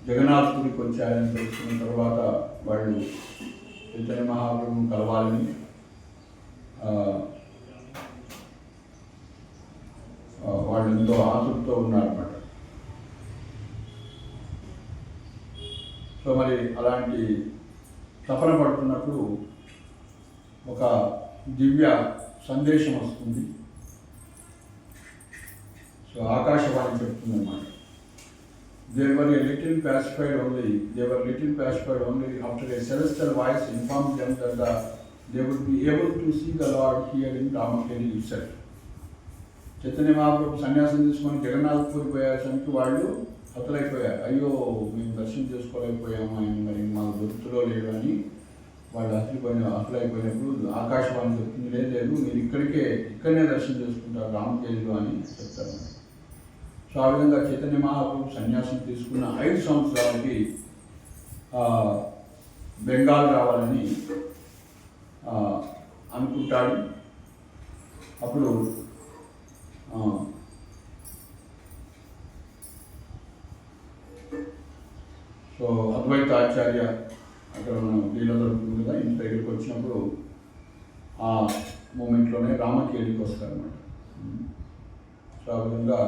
జగన్నాథ్పురికి వచ్చారని తెలుసుకున్న తర్వాత వాళ్ళు చైతన్య మహాప్రభుని కలవాలని వాళ్ళు వాళ్ళు ఎంతో ఆతృతతో ఉన్నారన్నమాట. సో మరి అలాంటి తపన పడుతున్నప్పుడు ఒక దివ్య సందేశం వస్తుంది. సో ఆకాశవాణి చెప్తుంది అన్నమాట. They were little pacified only after a celestial voice informed them that they would be able to see the Lord here in Ramakeli itself. Chaitanya Mahaprabhu సన్యాసం తీసుకొని జగన్నాథ్పూర్ పోయేసరికి వాళ్ళు హతులైపోయారు. అయ్యో మేము దర్శనం చేసుకోలేకపోయాము, ఆయన మరి మాకు దొరుకుతులో లేదు అని వాళ్ళు హతులైపోయినప్పుడు ఆకాశవాణి చెప్తుంది, లేదు మీరు ఇక్కడనే దర్శనం చేసుకుంటారు రామకేలిలో అని చెప్తారు. సో ఆ విధంగా చైతన్య మహాప్రభు సన్యాసం తీసుకున్న 5 సంవత్సరాలకి బెంగాల్ రావాలని అనుకుంటాడు. అప్పుడు సో అద్వైత ఆచార్య అక్కడ మనం లీల దొరుకుతుంది కదా, ఇంటి దగ్గరికి వచ్చినప్పుడు ఆ మూమెంట్లోనే రామకేలికి వస్తారన్నమాట. సో ఆ విధంగా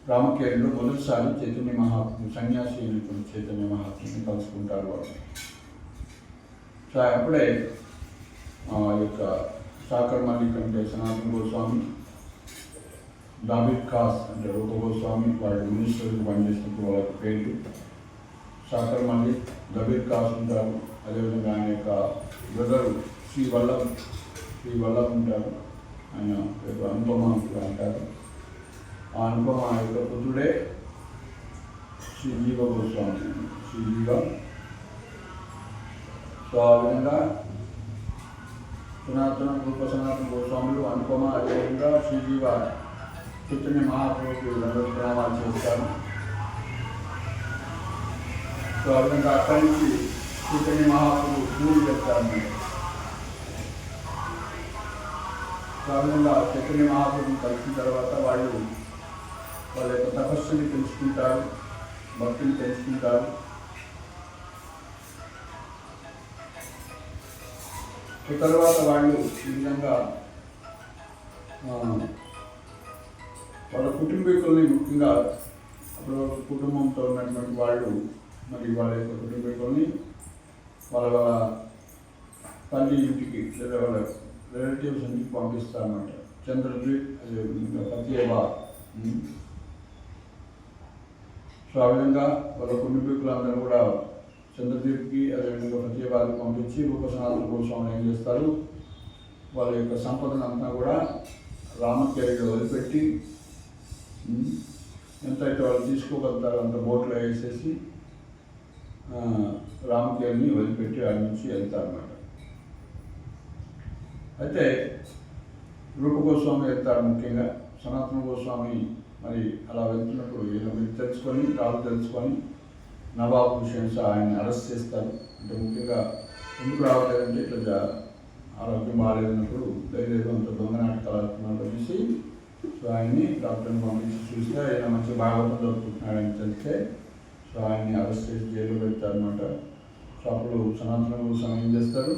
రామకేలిలో మొదటిసారి చైతన్య మహాప్రభు సన్యాసి అయినటువంటి చైతన్య మహాప్రభుని కలుసుకుంటారు వాళ్ళు. సో అప్పుడే యొక్క సాకర్ మల్లిక్ అంటే సనాతన గోస్వామి, దాబిర్ ఖాస్ అంటే రూప గోస్వామి వాళ్ళు మినిస్టర్కి పనిచేసినప్పుడు వాళ్ళకి పేర్లు. సాకర్ మల్లిక్, దబీర్ ఖాస్ ఉంటారు. అదేవిధంగా ఆయన యొక్క బ్రదరు శ్రీ వల్లభ్ ఉంటారు. ఆయన పేరు అనుపమ అంటారు. ఆ అనుపమ యొక్క పుత్రుడే శ్రీ జీవ గోస్వామి, శ్రీ జీవ. సో ఆ విధంగా రూప సనాతన గోస్వాములు, అనుపమ, అదేవిధంగా శ్రీజీవ చైతన్య మహాప్రభుకి ప్రణామాలు చేస్తారు. సో ఆ విధంగా అక్కడి నుంచి చైతన్య మహాప్రభు పూరి చేస్తారన్నమాట. సో ఆ విధంగా చైతన్య మహాప్రభుని కలిసిన తర్వాత వాళ్ళ యొక్క తపస్సుని పెంచుకుంటారు, భక్తిని పెంచుకుంటారు. తర్వాత వాళ్ళు ఈ విధంగా వాళ్ళ కుటుంబీకుల్ని, ముఖ్యంగా అప్పుడు కుటుంబంతో ఉన్నటువంటి వాళ్ళు మరి వాళ్ళ యొక్క కుటుంబీకుల్ని వాళ్ళ తల్లి ఇంటికి లేదా వాళ్ళ రిలేటివ్స్ ఇంటికి పంపిస్తారన్నమాట. చంద్రద్వీప్, అదేవిధంగా ఫతేబా. సో ఆ విధంగా వాళ్ళ కుటుంబీకులందరూ కూడా చంద్రద్వీప్కి, అదేవిధంగా ఫతేబాకి పంపించి రూప సనాతన గోస్వామి ఏం చేస్తారు, వాళ్ళ యొక్క సంపదను అంతా కూడా రామకేలిలో వదిలిపెట్టి ఎంతైతే వాళ్ళు తీసుకోగలుగుతారో అంత బోట్లో వేసేసి రామకేలిని వదిలిపెట్టి ఆడ నుంచి వెళ్తారన్నమాట. అయితే రూప గోస్వామి వెళ్తారు. ముఖ్యంగా సనాతన గోస్వామి మరి అలా వెళ్తున్నప్పుడు వీళ్ళు తెలుసుకొని నవాబ్ హుసేన్ షా ఆయన్ని అరెస్ట్ చేస్తారు. అంటే ముఖ్యంగా ఎందుకు రావట్లేదంటే ఇట్లా ఆరోగ్యం బాగాలేదన్నప్పుడు లేదు అంత దొంగ నాటకాలు ఆడుతున్నాడు అనేసి సో ఆయన్ని డాక్టర్ని పంపించి చూస్తే ఆయన మంచి భాగవతం దొరుకుతున్నాడని తెలిస్తే సో ఆయన్ని అరెస్ట్ చేసి జైల్లో పెడతారనమాట. సో అప్పుడు సనాతన గోస్వామి ఏం చేస్తారు,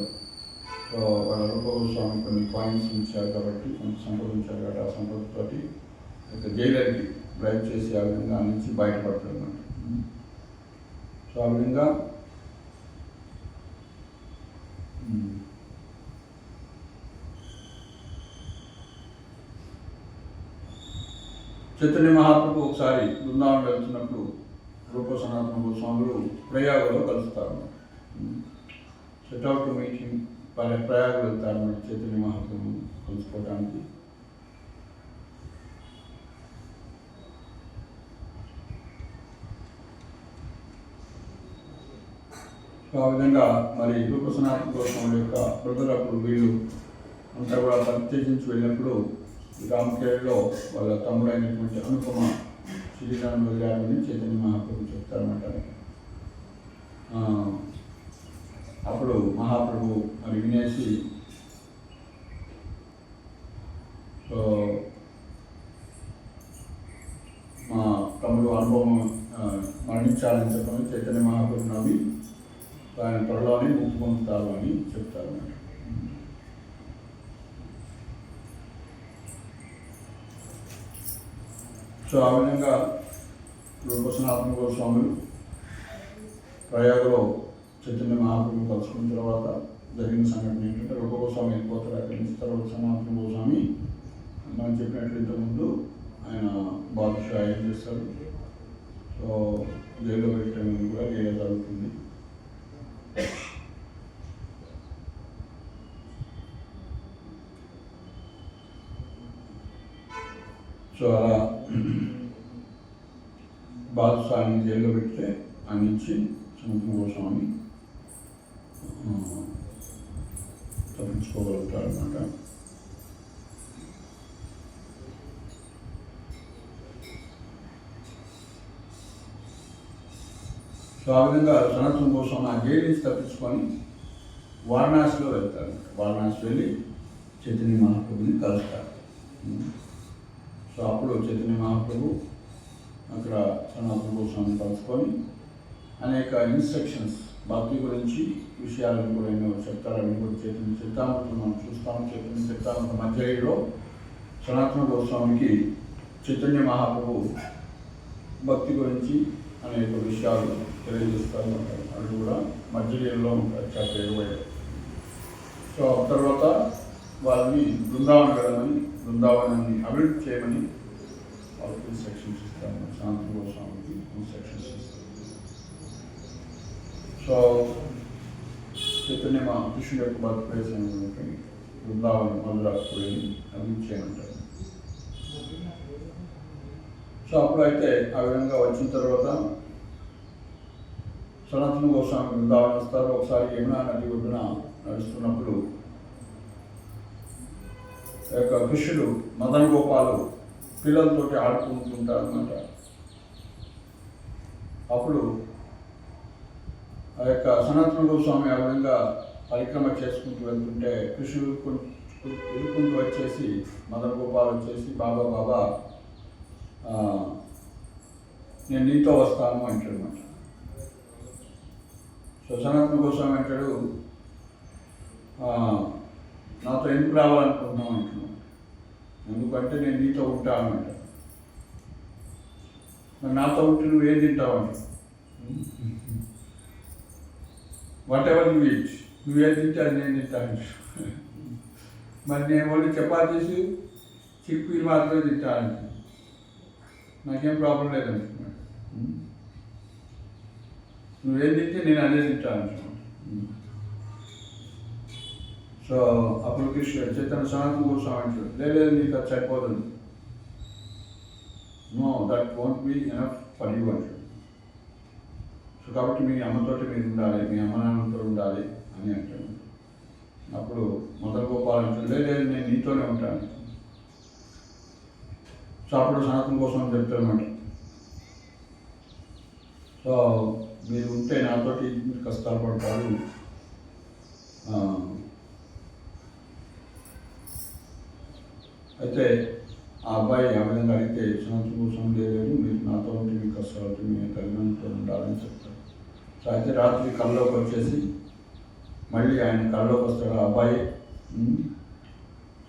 సో వాళ్ళ రూప గోస్వామి కొన్ని కాయిన్స్ ఉంచారు కాబట్టి, కొంత సంపద ఉంచారు కాబట్టి ఆ సంపదతోటి జైలర్కి డ్రైవ్ చేసి ఆ విధంగా నుంచి బయటపడతారు అన్నమాట. సో ఆ విధంగా చైతన్య మహాప్రభు ఒకసారి బృందావనం వెళ్తున్నప్పుడు రూప సనాతన గోస్వాములు ప్రయాగలో కలుస్తారు. Set out to meet him. Prayag వెళ్తారు అన్నమాట చైతన్య మహాప్రభు కలుసుకోవడానికి. సో ఆ విధంగా మరి రూప సనాతన గోస్వాముల యొక్క బ్రదర్ అప్పుడు వీళ్ళు అంతా కూడా ప్రత్యేకించి వెళ్ళినప్పుడు రామకేలిలో వాళ్ళ తమ్ముడైనటువంటి అనుపమ శ్రీరామ్ వదిలారని చైతన్య మహాప్రభు చెప్తారన్నమాట. అప్పుడు మహాప్రభు మరి వినేసి సో మా తమ్ముడు అనుభవం మరణించాలని చెప్పని చైతన్య మహాప్రభు నవ్వి ఆయన త్వరలోనే ముక్తి పొందుతారు అని చెప్తారు. సో ఆ విధంగా రూప సనాతన గోస్వాములు ప్రయాగలో చైతన్య మహాప్రభు కలుసుకున్న తర్వాత జరిగిన సంఘటన ఏంటంటే రూప గోస్వామి వెళ్ళిపోతారు. అక్కడి నుంచి తర్వాత సనాతన గోస్వామి మనం చెప్పినట్లు ఇంతకుముందు ఆయన బాదుషా ఏం చేస్తారు, సో జైల్లో పెట్టడం కూడా జరుగుతుంది. సో అలా బాదుషాని జైల్లో పెడితే ఆ నుంచి సనాతన గోస్వామి తప్పించుకోగలుగుతారు అన్నమాట. సో ఆ విధంగా సనాతన గోస్వామి ఆ జైలు నుంచి తప్పించుకొని వారణాసిలో వెళ్తారు. వారణాసి వెళ్ళి చైతన్య మహాప్రభుని కలుస్తారు. సో అప్పుడు చైతన్య మహాప్రభు అక్కడ సనాతన గోస్వామిని కలుసుకొని అనేక ఇన్స్ట్రక్షన్స్ భక్తి గురించి విషయాలను కూడా ఎన్నో చెప్తారు. అవి కూడా చైతన్య చరితామృతం మనం చూస్తాము. చైతన్య చరితామృత మధ్యలో సనాతన గోస్వామికి చైతన్య మహాప్రభు భక్తి గురించి అనేక విషయాలు తెలియజేస్తూ ఉంటారు. అవి కూడా మధ్యలో ఉంటాయి చాప్టర్ 20. సో తర్వాత వాళ్ళని బృందావనం వెళ్ళమని, బృందావనాన్ని అభివృద్ధి చేయమని వాళ్ళకి ఇన్స్ట్రక్షన్స్ ఇస్తాను. సనాతన గోస్వామికి ఇన్స్ట్రక్షన్స్ ఇస్తాను. సో చైతన్య కృష్ణుడు యొక్క బర్త్ ప్లేస్ అయినటువంటి బృందావనం మధురకు వెళ్ళి అభివృద్ధి చేయమంటారు. సో అప్పుడైతే ఆ విధంగా వచ్చిన తర్వాత సనాతన గోస్వామి బృందావనం వస్తారు. ఒకసారి యమునా నది ఒడ్డున నడుస్తున్నప్పుడు యొక్క కృష్ణుడు మదన్ గోపాలు పిల్లలతోటి ఆడుకుంటుంటారు అన్నమాట. అప్పుడు ఆ యొక్క సనాతన గోస్వామి ఆ విధంగా పరిక్రమ చేసుకుంటూ వెళ్తుంటే కృష్ణుడు ఎదుర్కొంటూ వచ్చేసి మదన్ గోపాల్ వచ్చేసి బాబా బాబా నేను నీతో వస్తాను అంటాడు అన్నమాట. సో సనాతన గోస్వామి అంటాడు నాతో ఎందుకు రావాలనుకుంటున్నావు అంటున్నాను. ఎందుకంటే నేను నీతో ఉంటాను అంటాను. మరి నాతో ఉంటే నువ్వేం తింటావు అంటావు. వాట్ ఎవర్ యూ ఈట్, నువ్వేం తింటే అది నేను తింటాను. మరి నేను ఓన్లీ చపాతీసు చిక్కులు మాత్రమే తింటాను, నాకేం ప్రాబ్లం లేదంటున్నాడు. నువ్వేం తింటే నేను అదే తింటాను. సో అప్పుడు కృష్ణుడు చైతన్య సనాతన గోస్వామి అంటాడు లేదు నీకు అది సరిపోదు, know that won't be enough for you అంటాడు. సో కాబట్టి మీ అమ్మతోటి మీరు ఉండాలి, మీ అమ్మ నాన్నతో ఉండాలి అని అంటాడు. అప్పుడు మదన్ గోపాల్ అంటాడు లేదు నేను నీతోనే ఉంటాను. సో అప్పుడు సనాతన కోసం చెప్తారన్నమాట. సో మీరు ఉంటే నాతోటి మీరు కష్టాలు పడతారు. అయితే ఆ అబ్బాయి ఆ విధంగా అడిగితే సనాతన కోసం లేదు మీరు నాతో ఉంటే మీకు కష్టాలు అవుతుంది, మీరు కలిగినంతో ఉండాలని చెప్తారు. సో అయితే రాత్రి కళ్ళలోకి వచ్చేసి మళ్ళీ ఆయన కళ్ళలోకి వస్తాడు ఆ అబ్బాయి.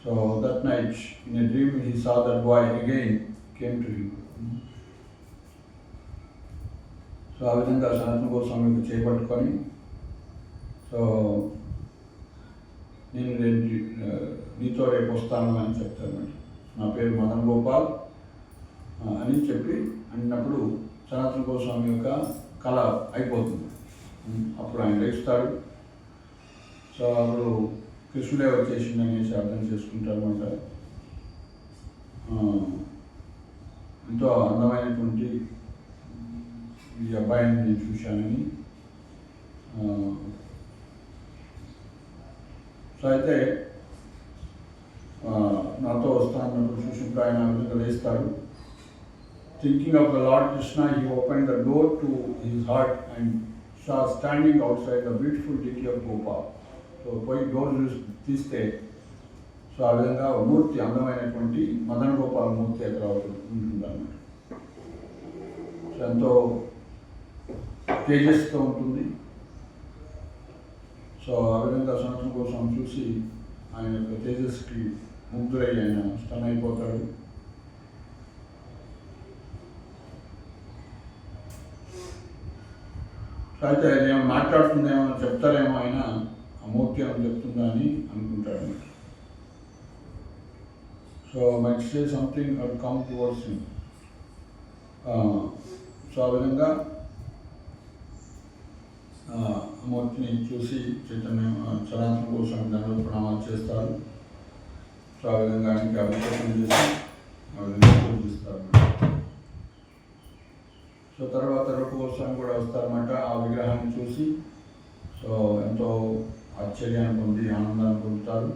So that night in a dream he saw that boy again came to him. So ఆ విధంగా సనాతన గోస్వామికి చేపట్టుకొని సో నేను నీతో రేపు వస్తాను అని చెప్తాను. నా పేరు మదన్ గోపాల్ అని చెప్పి అన్నప్పుడు సనాతన గోస్వామి యొక్క కళ అయిపోతుంది. అప్పుడు ఆయన లేస్తాడు. సో అప్పుడు కృష్ణుడే వచ్చేసిందని అర్థం చేసుకుంటారు అన్నమాట. ఎంతో అందమైనటువంటి ఈ అబ్బాయిని నేను చూశానని. సో అయితే నాతో వస్తానన్నప్పుడు చూసినప్పుడు ఆయన ఆ విధంగా లేస్తాడు. Thinking of the lord Krishna he open the door to his heart and saw standing outside the beautiful deity of Gopal. So పోయి డోర్ తీస్తే సో ఆ విధంగా మూర్తి అందమైనటువంటి మదన్ గోపాల్ మూర్తి అక్కడ ఉంటుందన్నమాట. సో ఎంతో తేజస్తో ఉంటుంది. సో ఆ విధంగా సనాతన కోసం చూసి ఆయన యొక్క తేజస్కి ముగ్ధులై ఆయన స్టన్ అయిపోతాడు. అయితే ఏమో మాట్లాడుతుందేమో చెప్తారేమో అయినా ఆ మూర్తి ఏమో చెప్తుందా అని అనుకుంటాడు. So might say something or come towards him. So ఆ విధంగా మూర్తిని చూసి చైతన్య సనాతన కోసం దండలు ప్రణామాలు చేస్తారు. సో ఆ విధంగా ఆయనకి అభిషేకం చేసి ఆ విధంగా పూజిస్తారు. సో తర్వాత రూపగోస్వామి కూడా వస్తారన్నమాట. ఆ విగ్రహాన్ని చూసి సో ఎంతో ఆశ్చర్యాన్ని పొంది ఆనందాన్ని పొందుతారు.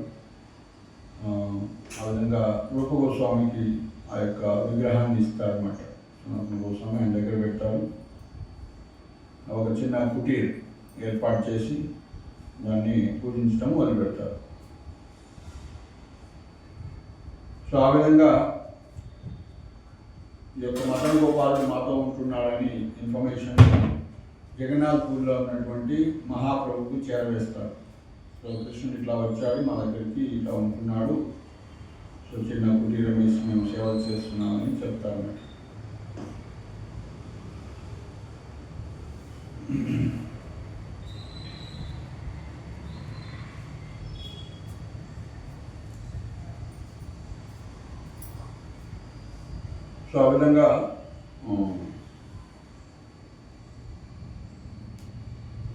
ఆ విధంగా రూపగోస్వామికి ఆ యొక్క విగ్రహాన్ని ఇస్తారన్నమాట. సనాతన గోస్వామి ఆయన దగ్గర పెడతారు. ఒక చిన్న కుటీర్ ఏర్పాటు చేసి దాన్ని పూజించడం మొదలు పెడతారు. సో ఆ విధంగా ఈ యొక్క మదన్ గోపాలుడు మాతో ఉంటున్నాడని ఇన్ఫర్మేషన్ జగన్నాథ్పూర్లో ఉన్నటువంటి మహాప్రభుకి చేరవేస్తారు. సో కృష్ణుడు ఇట్లా వచ్చాడు, మా దగ్గరికి ఇట్లా ఉంటున్నాడు, సో చిన్న కుటీరం వేసి మేము సేవలు చేస్తున్నామని చెప్తారు. సో ఆ విధంగా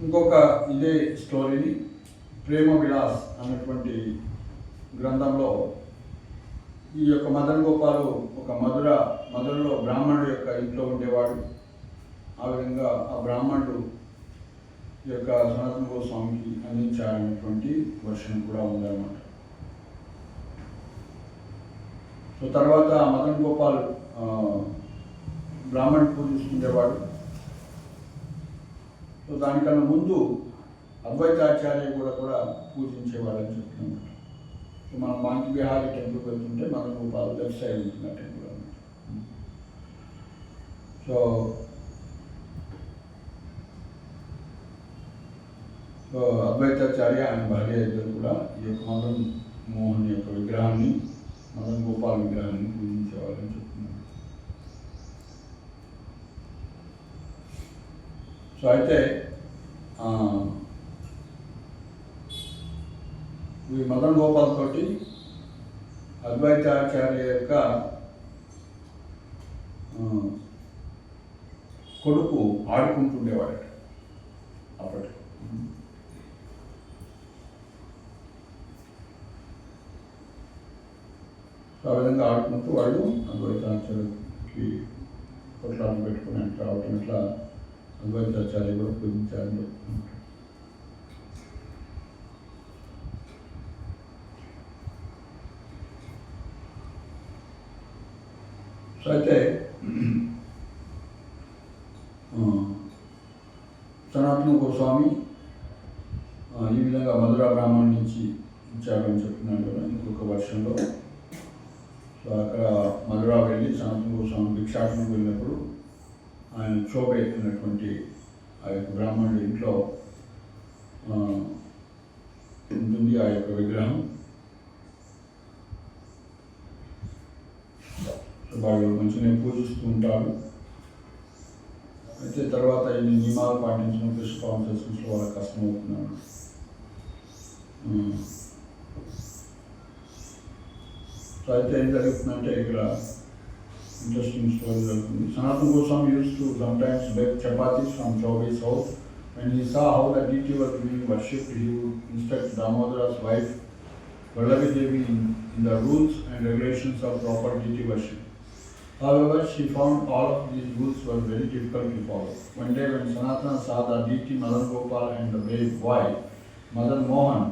ఇంకొక ఇదే స్టోరీని ప్రేమ విలాస్ అన్నటువంటి గ్రంథంలో ఈ యొక్క మదన్ గోపాలు ఒక మధురలో బ్రాహ్మణుడు యొక్క ఇంట్లో ఉండేవాడు. ఆ విధంగా ఆ బ్రాహ్మణుడు ఈ యొక్క సనాతన గోస్వామికి అందించాలనేటువంటి వర్షన్ కూడా ఉందన్నమాట. సో తర్వాత మదన్ గోపాల్ బ్రాహ్మణ్ పూజిస్తుండేవాడు. సో దానికన్నా ముందు అద్వైతాచార్య కూడా పూజించేవాడని చెప్తున్నాడు. సో మనం బాంకి బిహారీ టెంపుల్కి వెళ్తుంటే మదన్ గోపాల్ లెఫ్ట్ సైడ్ ఉంటుంది ఆ టెంపుల్ అన్నమాట. సో అద్వైతాచార్య ఆయన భార్య ఇద్దరు కూడా ఈ యొక్క మదన్ మోహన్ యొక్క విగ్రహాన్ని, మదన్ గోపాల్ విగ్రహాన్ని పూజించేవాళ్ళని చెప్తున్నారు. సో అయితే ఈ మదన్ గోపాల్ తోటి అద్వైతాచార్య యొక్క కొడుకు ఆడుకుంటుండేవాడట అప్పటి. సో ఆ విధంగా ఆడుకుంటూ వాళ్ళు అద్వైతాచార్యకి కొట్లాటలు పెట్టుకుని అంటే రావటం ఇట్లా అద్వైతాచార్య కూడా పూజించాలని చెప్తున్నారు. సో అయితే సనాతన గోస్వామి ఈ విధంగా మధుర బ్రాహ్మణ్ నుంచి ఇచ్చారని చెప్తున్నాడు కదా ఇంకొక వర్షంలో. సో అక్కడ మధుర వెళ్ళి సనాతన గోస్వామి భిక్షాటనకు వెళ్ళినప్పుడు ఆయన చోబే అన్నటువంటి ఆ యొక్క బ్రాహ్మణుడి ఇంట్లో ఉంటుంది ఆ యొక్క విగ్రహం. వాళ్ళు మంచిగా పూజిస్తూ ఉంటారు. అయితే తర్వాత ఇన్ని నియమాలు పాటించడం కృష్ణ కాన్షియస్నెస్లో వాళ్ళకి కష్టమవుతున్నాడు. సో అయితే ఏం జరుగుతుందంటే ఇక్కడ ఇంట్రెస్టింగ్ స్టోరీ జరుగుతుంది. Sanatana Goswami used to sometimes bake chapatis from Chaube's house. When he saw how the deity was being worshipped, he would instruct Damodara's wife Vallavi Devi in the rules and regulations of proper deity worship. However, she found all of these rules were very difficult to follow. One day when Sanatana saw the deity Madan Gopal and the brave boy Madan Mohan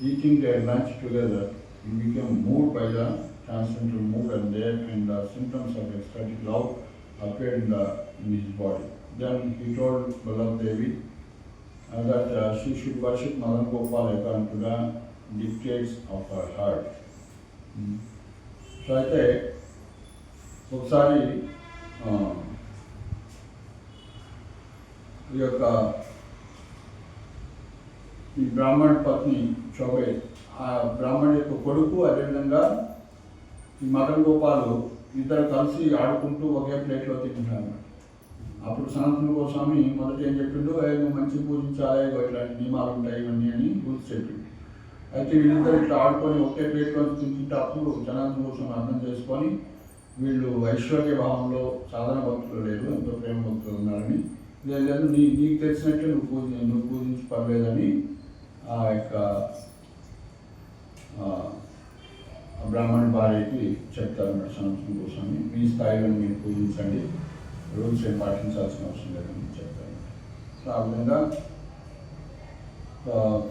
eating their lunch together, he became moved by the transcendental mood and there, and the symptoms of ecstatic love appeared in his body. Then he told Vallabh Devi that she should worship Madan Gopal according to the dictates of her heart. So అయితే ఒకసారి ఈ యొక్క ఈ బ్రాహ్మణ పత్ని చౌబే ఆ బ్రాహ్మణుడి యొక్క కొడుకు అదేవిధంగా ఈ మదన్ గోపాలు ఇద్దరు కలిసి ఆడుకుంటూ ఒకే ప్లేట్లో తింటున్నారు. అప్పుడు సనాతన గోస్వామి మొదట ఏం చెప్పిండు, నువ్వు మంచిగా పూజించాలి, ఇట్లాంటి నియమాలు ఉంటాయి ఇవన్నీ అని రూల్స్ చెప్పిండు. అయితే వీళ్ళిద్దరు ఇట్లా ఆడుకొని ఒకే ప్లేట్లో తింటుంటే అప్పుడు సనాతన గోస్వామి అర్థం చేసుకొని వీళ్ళు ఐశ్వర్య భావంలో సాధారణ భక్తులు లేరు, ఎంతో ప్రేమ భక్తులు ఉన్నారని, లేదు నీకు తెలిసినట్టే నువ్వు పూజించి పర్లేదని ఆ యొక్క బ్రాహ్మణ భార్యకి చెప్తారన్నమాట సనాతన గోస్వామి. మీ స్థాయిలో మీరు పూజించండి, రూల్స్ ఏం పాటించాల్సిన అవసరం లేదని చెప్తారు. సో ఆ విధంగా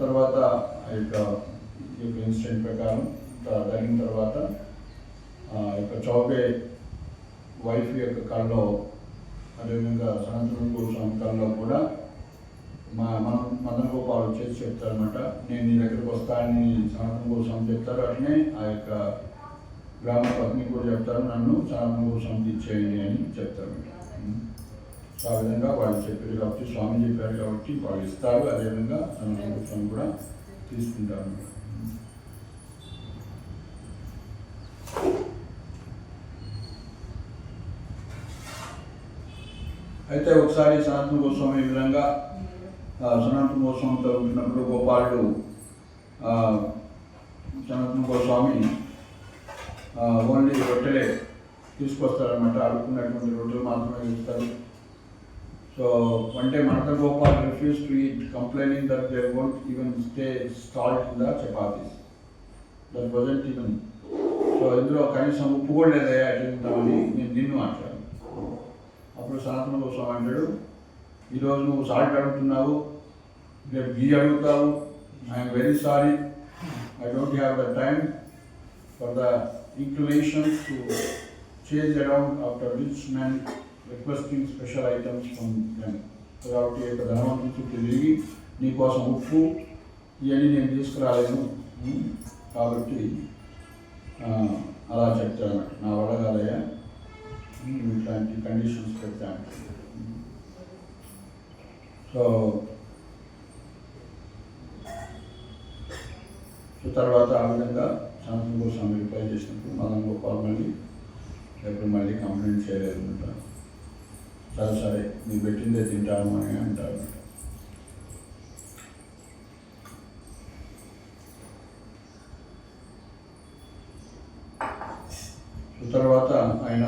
తర్వాత ఆ యొక్క ఇన్సిడెంట్ ప్రకారం జరిగిన తర్వాత యొక్క చౌబే వైఫ్ యొక్క కళ్ళలో, అదేవిధంగా సనాతన గోస్వామి కళ్ళలో కూడా మదన గోపాల్ వచ్చేసి చెప్తారనమాట, నేను నీ దగ్గరకు వస్తానని సనాతన గోస్వామి చెప్తారు. అట్లనే ఆ యొక్క బ్రాహ్మణ పత్ని కూడా చెప్తారు, నన్ను సనాతన గోస్వామికి ఇచ్చేయండి అని చెప్తారు. సో ఆ విధంగా వాళ్ళు చెప్పారు కాబట్టి, స్వామి చెప్పారు కాబట్టి వాళ్ళు ఇస్తారు. అదేవిధంగా సనాతన గోస్వామి కూడా తీసుకుంటారు. అయితే ఒకసారి సనాతన గోస్వామి ఈ విధంగా సనాతన గోస్వామితో ఉంటున్నప్పుడు గోపాలుడు సనాతన గోస్వామి ఓన్లీ రొట్టెలే తీసుకొస్తారనమాట, అడుక్కున్నటువంటి రొట్టెలు మాత్రమే ఇస్తారు. సో అంటే Manatha Gopal refused to eat, complaining that they won't even stay stalled in the chapatis. That wasn't even. So ఇందులో కనీసం ఉప్పు కూడా లేదయ్యా ఎట్లా తింటామని నేను నిన్ను మాట్లాడాను. అప్పుడు సనాతన గోస్వామి అంటాడు, ఈరోజు నువ్వు సాల్ట్ అడుగుతున్నావు, రేపు గీ అడుగుతావు, I'm very sorry, I don't have the time for the inclination to chase around after rich men requesting special items from them. కాబట్టి యొక్క ధనవంతుల చుట్టూ తిరిగి నీకోసం ఉప్పు ఇవన్నీ నేను తీసుకురాలేను, కాబట్టి అలా చెప్తాను, నా వల్ల కాదయ్యా, ఇట్లాంటి కండిషన్స్ పెడతాను. సో తర్వాత ఆ విధంగా సనాతన గోస్వామి రిప్లై చేసినప్పుడు మదన్ గోపాల్ మళ్ళీ కంప్లైంట్ చేయలేదు అనమాట. చాలా సరే మీరు పెట్టిందే తింటాను అని అంటారు. తర్వాత ఆయన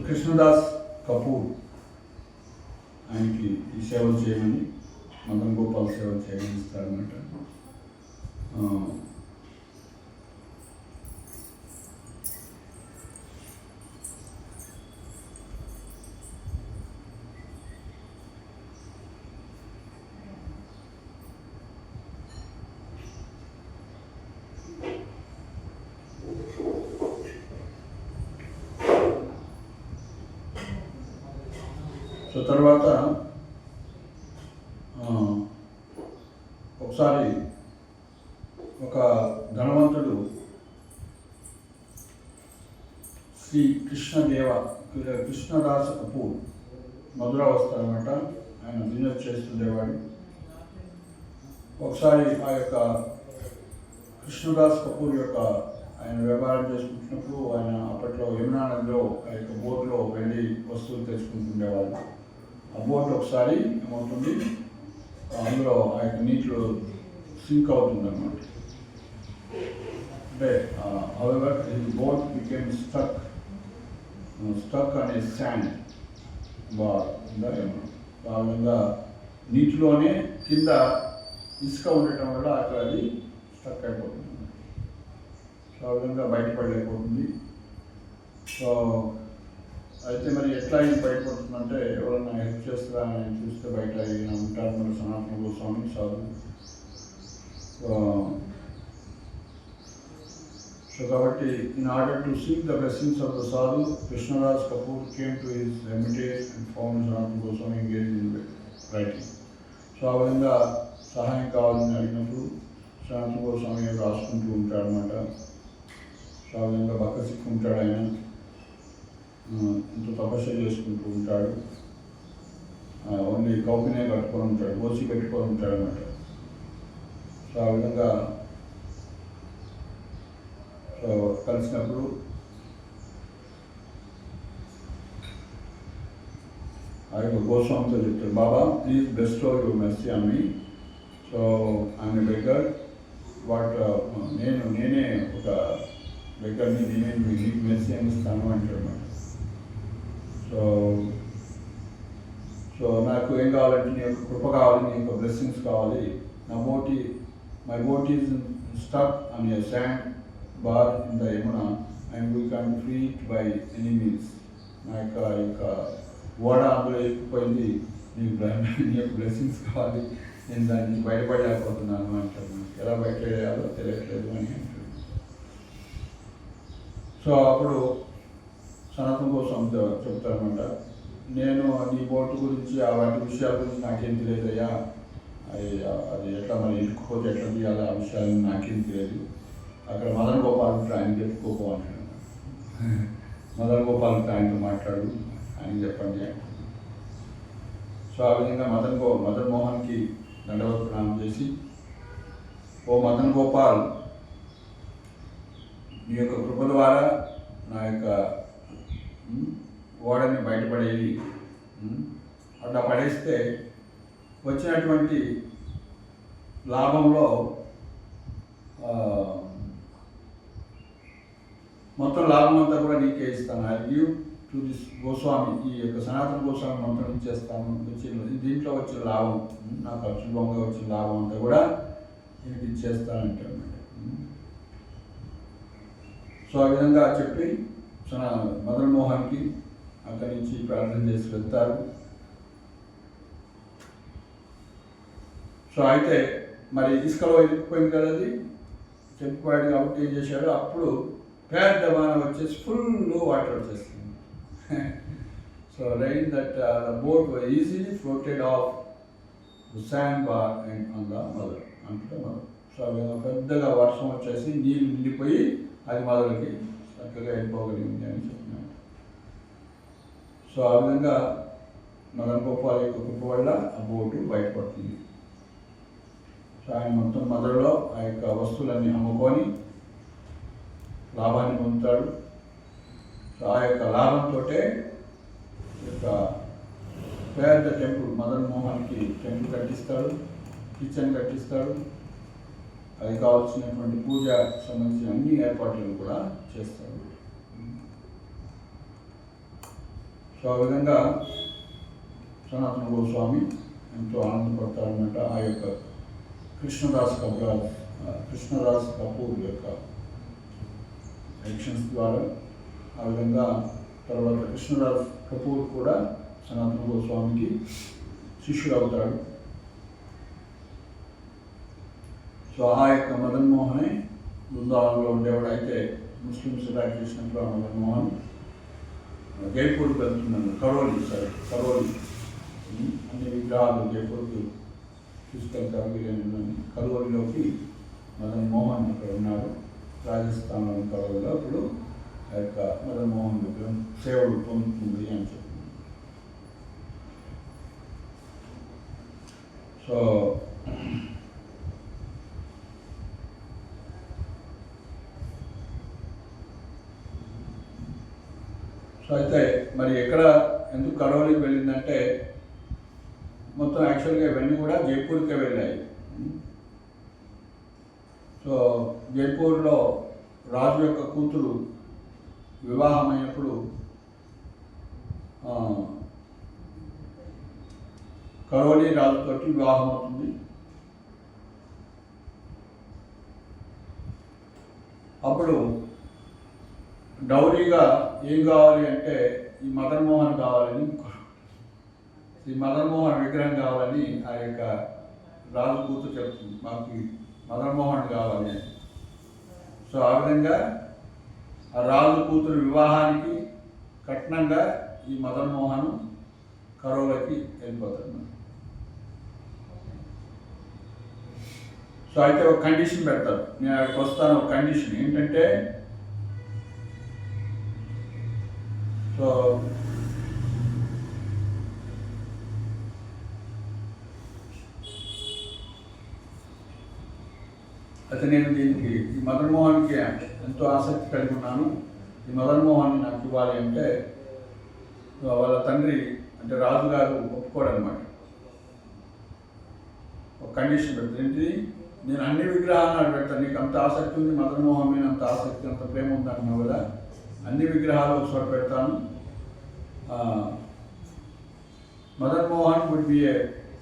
కృష్ణదాస్ కపూర్ ఆయనకి ఈ సేవలు చేయమని, మదన్ గోపాల్ సేవలు చేయమని ఇస్తారన్నమాట. సో తర్వాత ఒకసారి ఒక ధనవంతుడు శ్రీ కృష్ణదాస్ కపూర్ మధురా వస్తారన్నమాట. ఆయన బిజినెస్ చేస్తుండేవాడు. ఒకసారి ఆ యొక్క కృష్ణదాస్ కపూర్ యొక్క ఆయన వ్యాపారం చేసుకుంటున్నప్పుడు ఆయన అప్పట్లో యమునా నదిలో ఆ యొక్క బోట్లో వెళ్ళి వస్తువులు తెచ్చుకుంటుండేవాళ్ళు. ఆ బోట్ ఒకసారి ఏమవుతుంది, అందులో ఆ యొక్క నీటిలో సింక్ అవుతుంది అన్నమాట. అంటే however his boat became stuck అనే శాండ్ బార్ ఉందా ఏమో. ఆ విధంగా నీటిలోనే కింద ఇసుక ఉండటం వల్ల అక్కడ అది స్టక్ అయిపోతుంది. సో ఆ విధంగా బయటపడలేకపోతుంది. సో అయితే మరి ఎట్లా ఇది బయటపడుతుందంటే, ఎవరన్నా హెల్ప్ చేస్తారా అని చూస్తే బయట ఈయన ఉంటారు మరి సనాతన గోస్వామి సాధు. సో కాబట్టి in order to seek the blessings of the sadhu, Krishnadas Kapoor came to his hermitage and found Sanatana Goswami engage in writing. So ఆ విధంగా సహాయం కావాలని అడిగినప్పుడు సనాతన గోస్వామి రాసుకుంటూ ఉంటాడు అన్నమాట. సో ఆ విధంగా బక్కసిక్కు ఉంటాడు ఆయన, ఎంతో తపస్య చేసుకుంటూ ఉంటాడు. ఓన్లీ కౌపినే కట్టుకొని ఉంటాడు, ఓసి పెట్టుకొని ఉంటాడు అన్నమాట. సో ఆ విధంగా సో కలిసినప్పుడు ఆ యొక్క గోస్వామితో చెప్తాడు, Baba please bestow your mercy on me. So I'm a beggar, నేనే ఒక బెగ్గర్ని, నేనే మీకు మెర్సీ అని ఇస్తాను అంటాడు. సో నాకు ఏం కావాలంటే నీ యొక్క కృప కావాలి, నీ యొక్క బ్లెస్సింగ్స్ కావాలి. My boat is stuck on a sand bar in the Yamuna and we can free it by any means. నా యొక్క ఓడ అందులో ఎక్కిపోయింది, నీ యొక్క బ్లెస్సింగ్స్ కావాలి, నేను దాని నుంచి బయటపడలేకపోతున్నాను అంటాను. ఎలా బయటపడేయాలో తెలియట్లేదు అని అంటాడు. సో అప్పుడు సనాతన కోసం చెప్తారనమాట, నేను నీ బోటు గురించి వాటి విషయాల గురించి నాకేం తెలియదయ్యా, అది ఎట్లా మరి ఇరుక్కుపోతే ఎట్లా తీయాలి ఆ విషయాలు నాకేం తెలియదు. అక్కడ మదన్ గోపాల్ ఆయన చెప్పుకోపో అంటాడు. మదన్ గోపాల్ ఆయనతో మాట్లాడు, ఆయన చెప్పండి అంటాడు. సో ఆ విధంగా మదన్ మోహన్కి దండవత్ ప్రణామం చేసి, ఓ మదన్ గోపాల్, నీ యొక్క కృప ద్వారా నా యొక్క ఓడని బయటపడేది, అట్లా పడేస్తే వచ్చినటువంటి లాభంలో మొత్తం లాభం అంతా కూడా నీకే ఇస్తాను. I give to this Goswami, ఈ యొక్క సనాతన గోస్వామి మొత్తం ఇచ్చేస్తాను. దీంట్లో వచ్చిన లాభం, నాకు అక్షుభంగా వచ్చిన లాభం అంతా కూడా నీకు ఇచ్చేస్తానంటాడు. సో ఆ విధంగా చెప్పి మదన్ మోహన్కి అక్కడి నుంచి ప్రార్థన చేసి వెళ్తారు. సో అయితే మరి ఇసుకలో ఇరుక్కుపోయింది కదా, అది చెప్పాడు కాబట్టి ఏం చేశాడు, అప్పుడు పెద్ద వాన వచ్చేసి ఫుల్ వాటర్ వచ్చేస్తుంది. So rain that the boat easily floated of the sand bar and on the mother అంటే మదర్. సో పెద్దగా వర్షం వచ్చేసి నీళ్ళు నిండిపోయి అది మదర్కి చక్కగా వెళ్ళిపోగలిగింది అని చెప్తున్నాను. సో ఆ విధంగా మదన్ గోపాల్ యొక్క కృప వల్ల ఆ బోటు బయటపడుతుంది. సో ఆయన మొత్తం మదర్లో ఆ యొక్క వస్తువులన్నీ అమ్ముకొని లాభాన్ని పొందుతాడు. సో ఆ యొక్క లాభంతో యొక్క పెద్ద టెంపుల్ మదన్ మోహన్కి టెంపుల్ కట్టిస్తాడు, కిచెన్ కట్టిస్తాడు, అది కావాల్సినటువంటి పూజ సంబంధించిన అన్ని ఏర్పాట్లను కూడా చేస్తాడు. సో ఆ విధంగా సనాతన గోస్వామి ఎంతో ఆనందపడతారన్నమాట. ఆ యొక్క కృష్ణదాస్ కపూర్ యొక్క యాక్షన్స్ ద్వారా ఆ విధంగా తర్వాత కృష్ణదాస్ కపూర్ కూడా సనాతన గోస్వామికి శిష్యుడు అవుతాడు. సో ఆ యొక్క మదన్ మోహనే బృందావనంలో ఉండేవాడు. అయితే ముస్లిమ్స్ అటాక్ చేసినప్పుడు ఆ మదన్ మోహన్ జైపూర్కి వెళ్తున్నాను, కరోలి అన్ని విగ్రహాలు జైపూర్కి తీసుకెళ్తారు. వీళ్ళని కరోలిలోకి మదన్ మోహన్ అక్కడ ఉన్నాడు, రాజస్థాన్లోని కరోలిలో. అప్పుడు ఆ యొక్క మదన్ మోహన్ విగ్రహం సేవలు పొందుతుంది అని చెప్తుంది. సో అయితే మరి ఎక్కడ ఎందుకు కరోలికి వెళ్ళిందంటే మొత్తం యాక్చువల్గా ఇవన్నీ కూడా జైపూర్కే వెళ్ళాయి. సో జైపూర్లో రాజు యొక్క కూతురు వివాహమైనప్పుడు కరోలి రాజుతోటి వివాహం అవుతుంది. అప్పుడు డౌరీగా ఏం కావాలి అంటే ఈ మదన్ మోహన్ కావాలని, ఈ మదన్ మోహన్ విగ్రహం కావాలని ఆ యొక్క రాజు కూతురు చెప్తుంది, మాకు మదన్ మోహన్ కావాలి అని. సో ఆ విధంగా ఆ రాజు కూతురు వివాహానికి కట్నంగా ఈ మదన్ మోహన్ కరోలకి వెళ్ళిపోతున్నాడు. సో అయితే ఒక కండిషన్ పెడతారు, నేను అక్కడికి వస్తాను. ఒక కండిషన్ ఏంటంటే, సో అయితే నేను దీనికి ఈ మదన్ మోహన్కి ఎంతో ఆసక్తి కలిగి ఉన్నాను, ఈ మదన్ మోహన్ నాకు ఇవ్వాలి అంటే వాళ్ళ తండ్రి అంటే రాజుగారు ఒప్పుకోడు అనమాట. ఒక కండిషన్ పెడతారు, ఏంటి, నేను అన్ని విగ్రహాలను పెడతాను, నీకు అంత ఆసక్తి ఉంది, మదన్ మోహన్ మీద అంత ఆసక్తి అంత ప్రేమ ఉంది అంటున్నావు కదా, అన్ని విగ్రహాలు ఒకసారి పెడతాను. Madan Mohan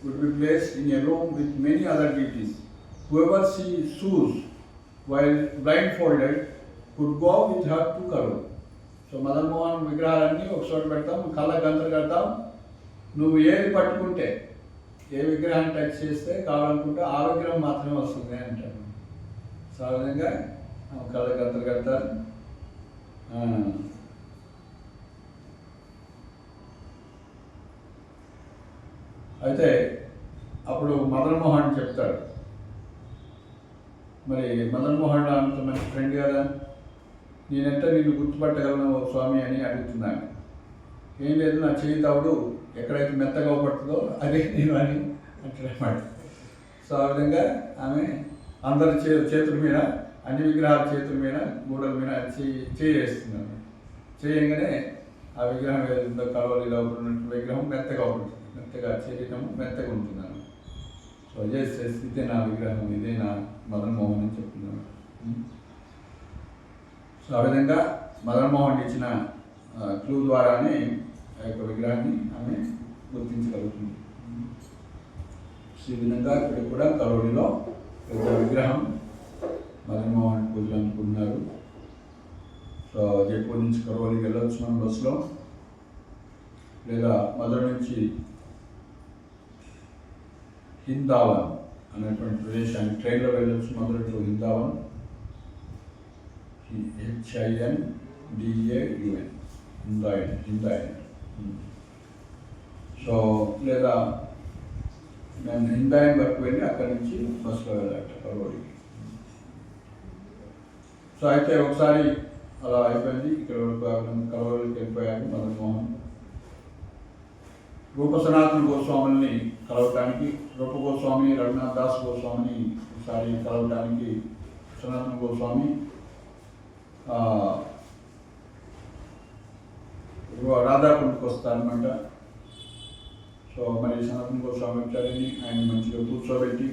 would be placed in a room with many other deities. Whoever she choose while blindfolded could go with her to Karur. So Madan Mohan విగ్రహాలన్నీ ఒక చోట పెడతాం, కళ్ళ గంతలు కడతాం, నువ్వు ఏది పట్టుకుంటే, ఏ విగ్రహాన్ని టచ్ చేస్తే కావాలనుకుంటే ఆ విగ్రహం మాత్రమే వస్తుంది అంటాడు. సో ఆ విధంగా కళ్ళ గంతలు కడతారు. అయితే అప్పుడు మదన్ మోహన్ చెప్తాడు, మరి మదన్ మోహన్ అంత మంచి ఫ్రెండ్ కదా, నేనెంత నిన్ను గుర్తుపట్టగలను స్వామి అని అడుగుతున్నాను. ఏం లేదు, నా చేయి తవుడు ఎక్కడైతే మెత్తగా పడుతుందో అదే నేను అని అంటాడన్నమాట. సో ఆ విధంగా ఆమె అందరి చేతుల మీద, అన్ని విగ్రహాల చేతుల మీద, గూడల మీద చేస్తున్నాను. చేయగానే ఆ విగ్రహం ఏదో కలవలిలో ఉన్నట్టు విగ్రహం మెత్తగా ఉంటుంది, మెత్తగా శరీరం మెత్తగా ఉంటున్నాను. సో ఇదే నా విగ్రహం, ఇదే నా మదన్ మోహన్ అని చెప్తున్నాను. సో ఆ విధంగా మదన్ మోహన్ ఇచ్చిన క్లూ ద్వారానే ఆ యొక్క విగ్రహాన్ని ఆమె గుర్తించగలుగుతుంది. ఈ విధంగా ఇక్కడ కూడా కలోడిలో పెద్ద విగ్రహం మదన్ మోహన్ పూజలు అనుకుంటున్నారు. సో జైపూర్ నుంచి కరోలికి వెళ్ళొచ్చు మనం బస్సులో, లేదా మధుర నుంచి హిందావన్ అనేటువంటి ప్రదేశానికి ట్రైన్లో వెళ్ళొచ్చు. మధుర టు హిందావన్, HINDAUN, హిందాయన్. సో లేదా నేను హిందాయన్ వరకు వెళ్ళి అక్కడి నుంచి బస్సులో వెళ్ళాట కరోలికి. సో అయితే ఒకసారి అలా అయిపోయింది, ఇక్కడ కరోలికి వెళ్ళిపోయాడు మదన్ మోహన్. రూప సనాతన గోస్వాముల్ని కలవటానికి, రూప గోస్వామి, రఘునాథ్ దాస్ గోస్వామిని ఒకసారి కలవటానికి సనాతన గోస్వామి రాధాకుండకు వస్తారనమాట. సో మరి సనాతన గోస్వామి వచ్చారని ఆయన మంచిగా కూర్చోబెట్టి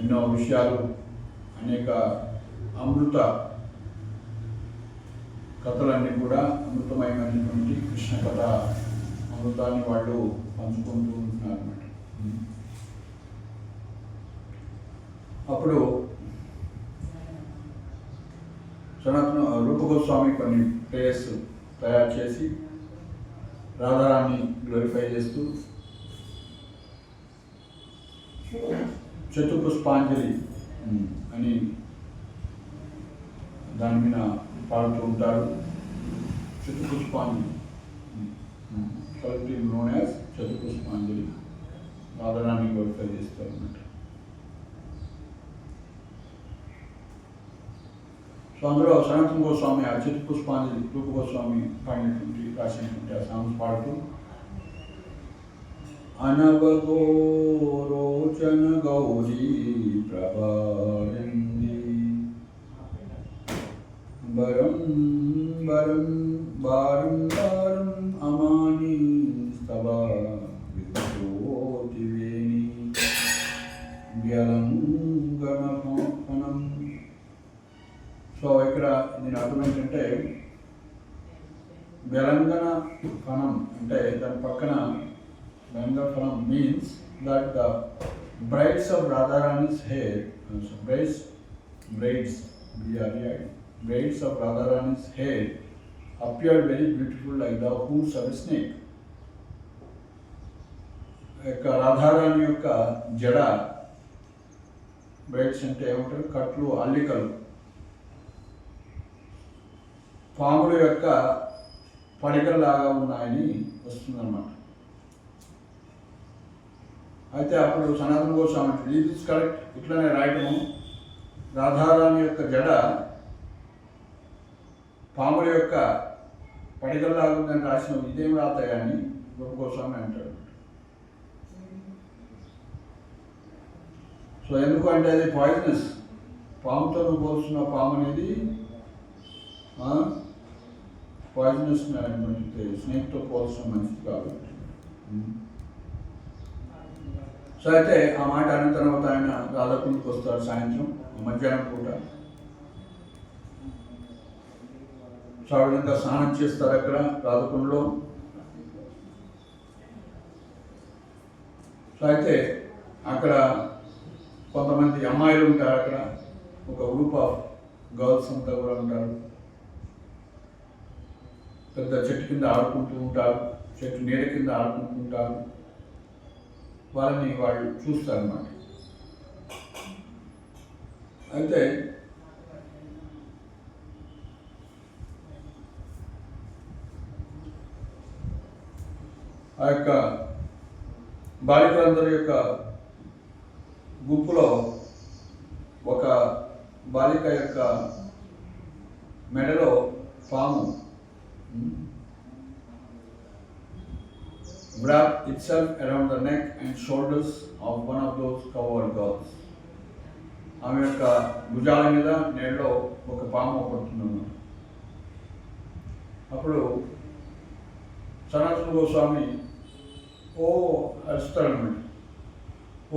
ఎన్నో విషయాలు, అనేక అమృత కథలన్నీ కూడా, అమృతమయమైనటువంటి కృష్ణ కథ అమృతాన్ని వాళ్ళు పంచుకుంటూ ఉంటున్నారు అన్నమాట. అప్పుడు సనాతన రూప గోస్వామి కొన్ని ప్రేయర్స్ తయారు చేసి రాధారాన్ని గ్లోరిఫై చేస్తూ చతుపుష్పాంజలి అని దాని మీద పాడుతూ ఉంటారు. చతుపుష్పాంజలి, కలెక్టివ్ నోన్ యాజ్ చతుపుష్పాంజలి, రాధారాన్ని గ్లోరిఫై చేస్తారు అన్నమాట. సో అందులో సనాతన గోస్వామి ఆ చతుపుష్పాంజలి రూప గోస్వామి పాడినటువంటి రాసినటువంటి ఆ సాంగ్స్ పాడుతూ అనవగోరోచన గౌరీ ప్రభాయంది బరం బరం బారం బారం అమాని స్తవా విద్యోతివేణి వ్యలంగణం. సో ఇక్కడ దీని అర్థం ఏంటంటే, బెలంగన ఫనం అంటే దాని పక్కన బెలంగన ఫనం means that the braids of Radharani's hair, braids of Radharani's hair appeared very beautiful like the hooves of a snake. యొక్క రాధారాణి యొక్క జడ, బ్రైడ్స్ అంటే ఏమంటారు, కట్లు, అల్లికలు, పాముల యొక్క పడికల్లాగా ఉన్నాయని వస్తుందన్నమాట. అయితే అప్పుడు సనాతన గోస్వామి ఇది కరెక్ట్, ఇట్లనే రాయటము, రాధారాణి యొక్క జడ పాముల యొక్క పడికల్లాగా ఉందని రాసిన ఇదేం రాతాయా అని రూప గోస్వామి అంటాడు. సో ఎందుకు అంటే అది పాయిజనస్, పాముతో నువ్వు పోల్చున్న పాము అనేది పాయిజనస్ అయినటువంటి స్నేక్తో పోల్చడం మంచిది కాబట్టి. సో అయితే ఆ మాట అన్న తర్వాత ఆయన రాధాకుండికి వస్తాడు సాయంత్రం మధ్యాహ్నం పూట. సో ఆ విధంగా స్నానం చేస్తారు అక్కడ రాధాకుండలో. సో అయితే అక్కడ కొంతమంది అమ్మాయిలు ఉంటారు, అక్కడ ఒక గ్రూప్ ఆఫ్ గర్ల్స్ అంతా కూడా ఉంటారు. పెద్ద చెట్టు కింద ఆడుకుంటూ ఉంటారు, చెట్టు నీడ కింద ఆడుకుంటూ ఉంటారు. వాళ్ళని వాళ్ళు చూస్తారన్నమాట. అయితే ఆ యొక్క బాలికలందరి యొక్క గుంపులో ఒక బాలిక యొక్క మెడలో పాము wrapped itself around the neck and shoulders of one of those cowherd girls. ఆమె యొక్క భుజాల మీద నేలలో ఒక పాము పడుతున్నాను. అప్పుడు సనాతన గోస్వామి ఓ అరుస్తాడన్నమాట,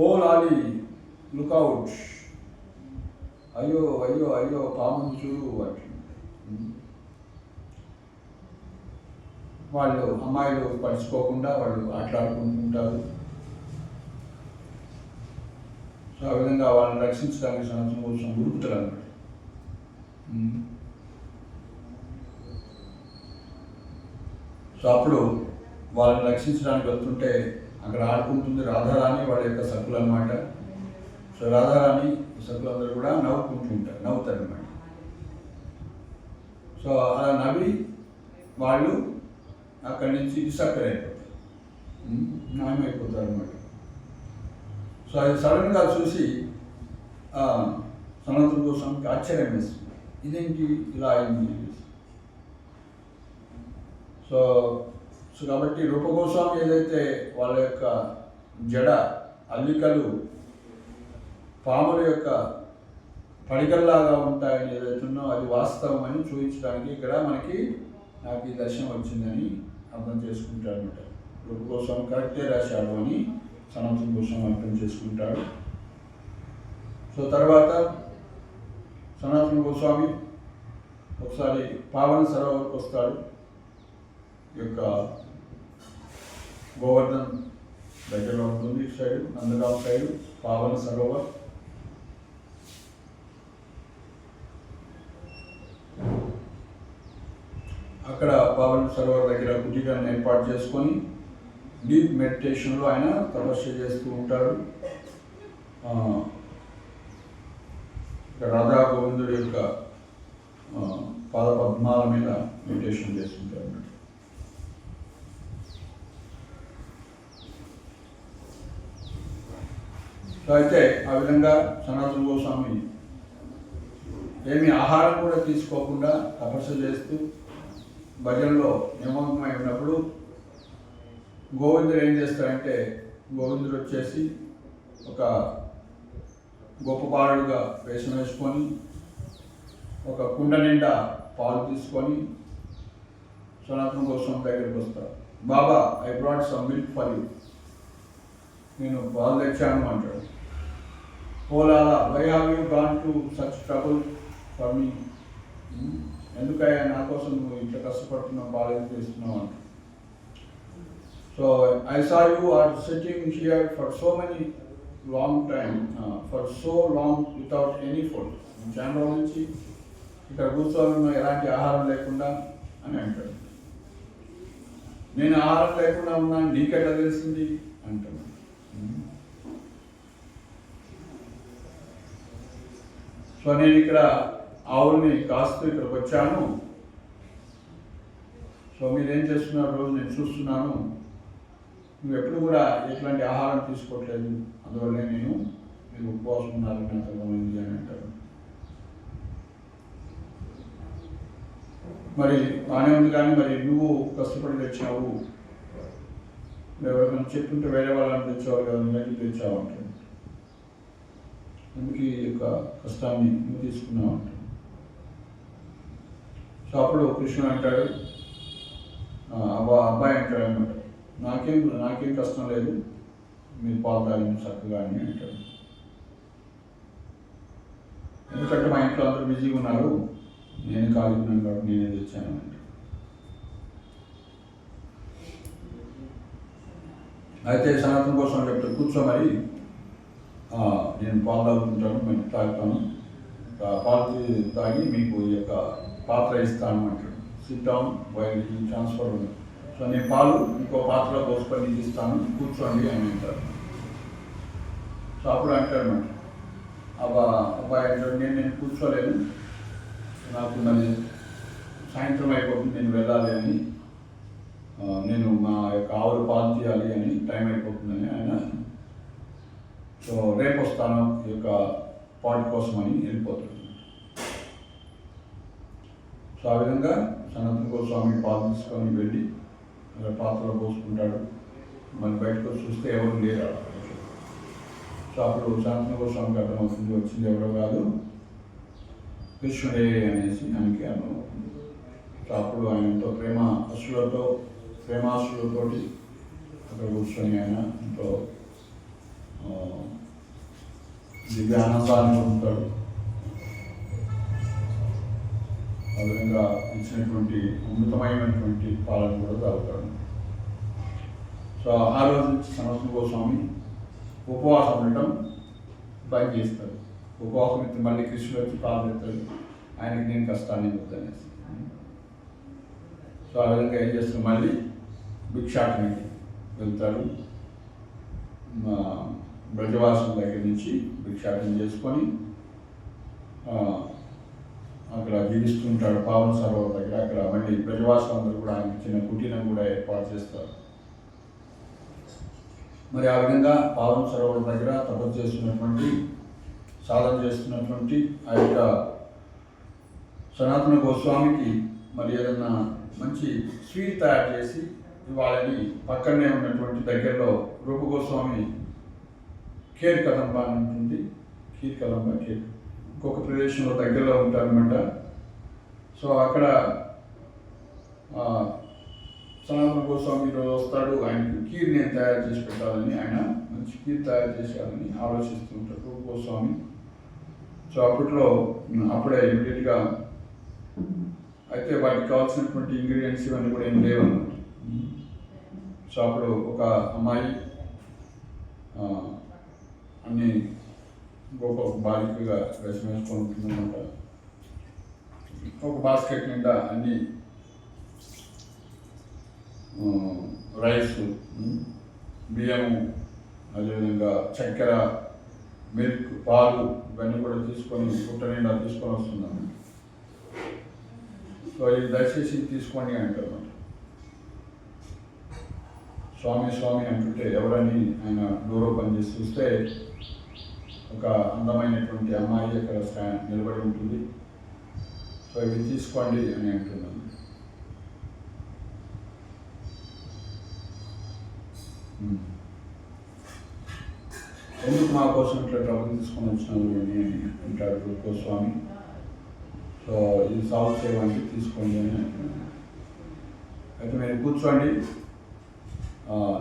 ఓ లాలి లుక్అవుట్, అయ్యో అయ్యో అయ్యో పాముని చూడు వాటి. వాళ్ళు అమ్మాయిలు పడుచుకోకుండా వాళ్ళు ఆటలాడుకుంటుంటారు. సో ఆ విధంగా వాళ్ళని రక్షించడానికి సనాతన కోసం ఉరుకుతారు అన్నమాట. సో అప్పుడు వాళ్ళని రక్షించడానికి వెళ్తుంటే అక్కడ ఆడుకుంటుంది రాధారాణి, వాళ్ళ యొక్క సకులు అన్నమాట. సో రాధారాణి సకులందరూ కూడా నవ్వుతారు అన్నమాట. సో అలా నవ్వి వాళ్ళు అక్కడి నుంచి డిసప్పేర్ అయిపోతారు, మాయమైపోతారు అన్నమాట. సో అది సడన్గా చూసి సనాతన గోస్వామికి ఆశ్చర్యం వేస్తుంది, ఇదేంటి ఇలా అయింది. సో కాబట్టి రూపగోస్వామి ఏదైతే వాళ్ళ యొక్క జడ అల్లికలు పాముల యొక్క పడికల్లాగా ఉంటాయని ఏదైతుందో అది వాస్తవం అని చూపించడానికి ఇక్కడ మనకి నాకు ఈ దర్శనం వచ్చిందని అర్థం చేసుకుంటాడు అనమాట. రూపగోస్వామి కరెక్టే రాశాడు అని సనాతన గోస్వామి అర్థం చేసుకుంటాడు. సో తర్వాత సనాతన గోస్వామి ఒకసారి పావన సరోవర్కి వస్తాడు. ఈ యొక్క గోవర్ధన్ దగ్గరలో ఉంటుంది, ఇటు సైడ్ నందగాం సైడ్ పావన సరోవర్. అక్కడ పావన సరోవర్ దగ్గర కుటీరాన్ని ఏర్పాటు చేసుకొని డీప్ మెడిటేషన్లో ఆయన తపస్సు చేస్తూ ఉంటాడు. రాధా గోవిందుడి యొక్క పాద పద్మాల మీద మెడిటేషన్ చేస్తుంటారు అన్నమాట. సో అయితే ఆ విధంగా సనాతన గోస్వామి ఏమి ఆహారం కూడా తీసుకోకుండా తపస్సు చేస్తూ భజనలో నిమగ్నమై ఉన్నప్పుడు గోవిందుడు ఏం చేస్తాడంటే, గోవిందుడు వచ్చేసి ఒక గొప్ప బాలుడుగా వేషం వేసుకొని ఒక కుండ నిండా పాలు తీసుకొని సనాతన గోస్వామి దగ్గరికి వస్తాడు. Baba, I brought some milk for you, నేను పాలు తెచ్చాను అంటాడు. Oh Lala, why have you gone to such trouble for me, ఎందుకయ్యా నా కోసం నువ్వు ఇంత కష్టపడుతున్నావు, పాలు ఎందుకు చేస్తున్నావు అంట. So I saw you are sitting here for so many long time, for so long without any food, చాలా రోజుల నుంచి ఇక్కడ కూర్చొని ఎలాంటి ఆహారం లేకుండా అని అంటాడు. నేను ఆహారం లేకుండా ఉన్నాను, నీకెట్లా తెలిసింది అంటాడు. సో నేను ఇక్కడ ఆవుల్ని కాస్తూ ఇక్కడికి వచ్చాను, సో మీరేం చేస్తున్నారు రోజు నేను చూస్తున్నాను, నువ్వు ఎప్పుడు కూడా ఎట్లాంటి ఆహారం తీసుకోవట్లేదు, అందువల్లే నేను మీరు ఉపవాసం ఉన్నారు నాకు అర్థమైంది అని అంటారు. మరి బాగానే ఉంది, కానీ మరి నువ్వు కష్టపడి తెచ్చావు, ఎవరికైనా చెప్తుంటే వేరే వాళ్ళని తెచ్చావు కదా, నువ్వు తెచ్చావు అంటాడు. ఎందుకు ఈ యొక్క కష్టాన్ని నువ్వు తీసుకున్నావు అంటాడు. సో అప్పుడు కృష్ణుడు అంటాడు, అబ్బాయి అంటాడు అనమాట, నాకేం కష్టం లేదు, మీరు పాలు తాగింది చక్కగా అని అంటాడు. ఎందుకంటే మా ఇంట్లో అందరూ బిజీగా ఉన్నారు, నేను ఖాళీగా ఉన్నాను కాబట్టి నేనే తెచ్చాను అంటాడు. అయితే సనాతన కోసం చెప్తే కూర్చో మరి, నేను పాలు తాగుతుంటాను, మరి తాగుతాను, పాలు తాగి మీకు ఈ యొక్క పాత్ర ఇస్తాను అంటాడు. సిట్ డౌన్ వైల్ ఈ ట్రాన్స్ఫర్ ఉంది. సో నేను పాలు ఇంకో పాత్రలో పోసుకొని నీకు ఇస్తాను, కూర్చోండి అని అంటారు. సో అప్పుడు అంటాడు అనమాట, అబ్బాయి అంటాడు, నేను కూర్చోలేను, నాకు మరి సాయంత్రం అయిపోతుంది, నేను వెళ్ళాలి అని, నేను మా యొక్క ఆవులు పాలు తీయాలి అని, టైం అయిపోతుందని ఆయన, సో రేపు వస్తాను ఈ యొక్క పాటు కోసం అని వెళ్ళిపోతాడు. సో ఆ విధంగా సనాతన గోస్వామి పాలు తీసుకొని వెళ్ళి అలా పాత్రలో పోసుకుంటాడు. మరి బయటకు వచ్చి చూస్తే ఎవరు లేరు. సో అప్పుడు సనాతన గోస్వామికి అర్థమవుతుంది, వచ్చింది ఎవరో కాదు కృష్ణుడే అనేసి ఆయనకి అర్థమవుతుంది. సో అప్పుడు ఆయన ఎంతో ప్రేమాశ్రులతోటి అక్కడ కూర్చొని ఆయన ఎంతో దివ్య ఆనందాన్ని పొందుతాడు. ఆ విధంగా ఇచ్చినటువంటి అమృతమైనటువంటి పాలన కూడా తాగుతాడు. సో ఆ రోజు నుంచి సనాతన గోస్వామి ఉపవాసం ఉండటం బంద్ చేస్తాడు. ఉపవాసం ఇస్తే మళ్ళీ కృష్ణుడు వచ్చి పాలు పెడతాడు, ఆయనకి నేను కష్టాన్ని వద్దనేసి. సో ఆ విధంగా ఏం చేస్తాడు, మళ్ళీ భిక్షాటనకి వెళ్తాడు. బ్రజవాసం దగ్గర నుంచి భిక్షాటన చేసుకొని అక్కడ జీవిస్తుంటాడు పావన సరోవర్ దగ్గర. అక్కడ మళ్ళీ బ్రజవాసం అందరూ కూడా ఆయనకి చిన్న కుటీరం కూడా ఏర్పాటు చేస్తారు. మరి ఆ విధంగా పావన సరోవర్ దగ్గర తపస్సు చేస్తున్నటువంటి, సాధన చేస్తున్నటువంటి ఆ యొక్క సనాతన గోస్వామికి మరి ఏదన్నా మంచి స్వీట్ తయారు చేసి ఇవ్వాలని పక్కనే ఉన్నటువంటి దగ్గరలో రూప గోస్వామి ఖేర్ కదంబ అని ఉంటుంది. ఖేర్ ఇంకొక ప్రదేశంలో దగ్గరలో ఉంటారనమాట. సో అక్కడ సనాతన గోస్వామి ఈరోజు వస్తాడు, ఆయనకు కీర్ నేను తయారు చేసి పెట్టాలని, ఆయన మంచి కీర్ తయారు చేసేయాలని ఆలోచిస్తుంటాడు రూప గోస్వామి. సో అప్పుడే ఇమీడియట్గా అయితే వాటికి కావాల్సినటువంటి ఇంగ్రీడియంట్స్ ఇవన్నీ కూడా ఏం లేవన్నమాట. సో అప్పుడు ఒక అమ్మాయి అన్ని గొప్ప బాలికగా వేషం వేసుకుంటుందన్నమాట. ఒక బాస్కెట్ నిండా అన్ని రైస్, బియ్యము, అదేవిధంగా చక్కెర, మిల్క్, పాలు ఇవన్నీ కూడా తీసుకొని పుట్ట నిండా తీసుకొని వస్తుందన్నమాట. సో ఇది దయచేసి తీసుకోండి అంటారు. స్వామి అంటుంటే ఎవరని ఆయన డోర్ ఓపెన్ చేసి చూస్తే ఒక అందమైనటువంటి అమ్మాయి అక్కడ నిలబడి ఉంటుంది. సో ఇవి తీసుకోండి అని అంటున్నాను. ఎందుకు మా కోసం ఇట్లా డబ్బులు తీసుకొని వచ్చినారు అని అంటాడు గోస్వామి. సో ఇది సాల్వ్ చేయడానికి తీసుకోండి అని అంటున్నాను. అయితే మీరు కూర్చోండి,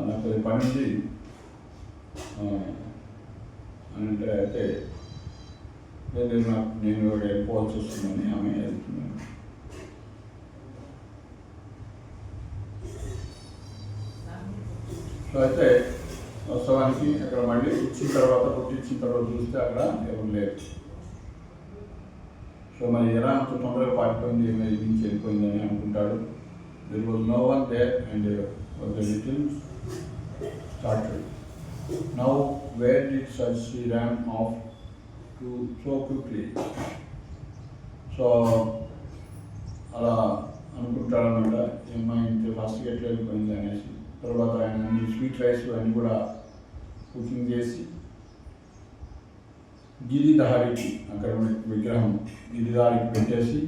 నాకు అది పని ఉంది అని అంటే, అయితే నేను వెళ్ళిపోవాల్సి వస్తుందని ఆమె వెళ్తున్నాను. సో అయితే వాస్తవానికి అక్కడ మళ్ళీ ఇచ్చిన తర్వాత పుట్టించిన తర్వాత చూస్తే అక్కడ ఎవరు లేరు. సో మరి ఎలా అంత తొందరగా పారిపోయింది, ఏమైనా నుంచి వెళ్ళిపోయిందని అనుకుంటాడు. There was no one there and was a little startled. Now where did such she ran off to so quickly? So అలా అనుకుంటాడనమాట, ఏమైంది ఫాస్ట్గా ఎట్లా వెళ్ళిపోయింది అనేసి. తర్వాత ఆయన అన్ని స్వీట్ రైస్ అన్నీ కూడా కుకింగ్ చేసి గిరిధారికి, అక్కడ విగ్రహం గిరిధారికి పెట్టేసి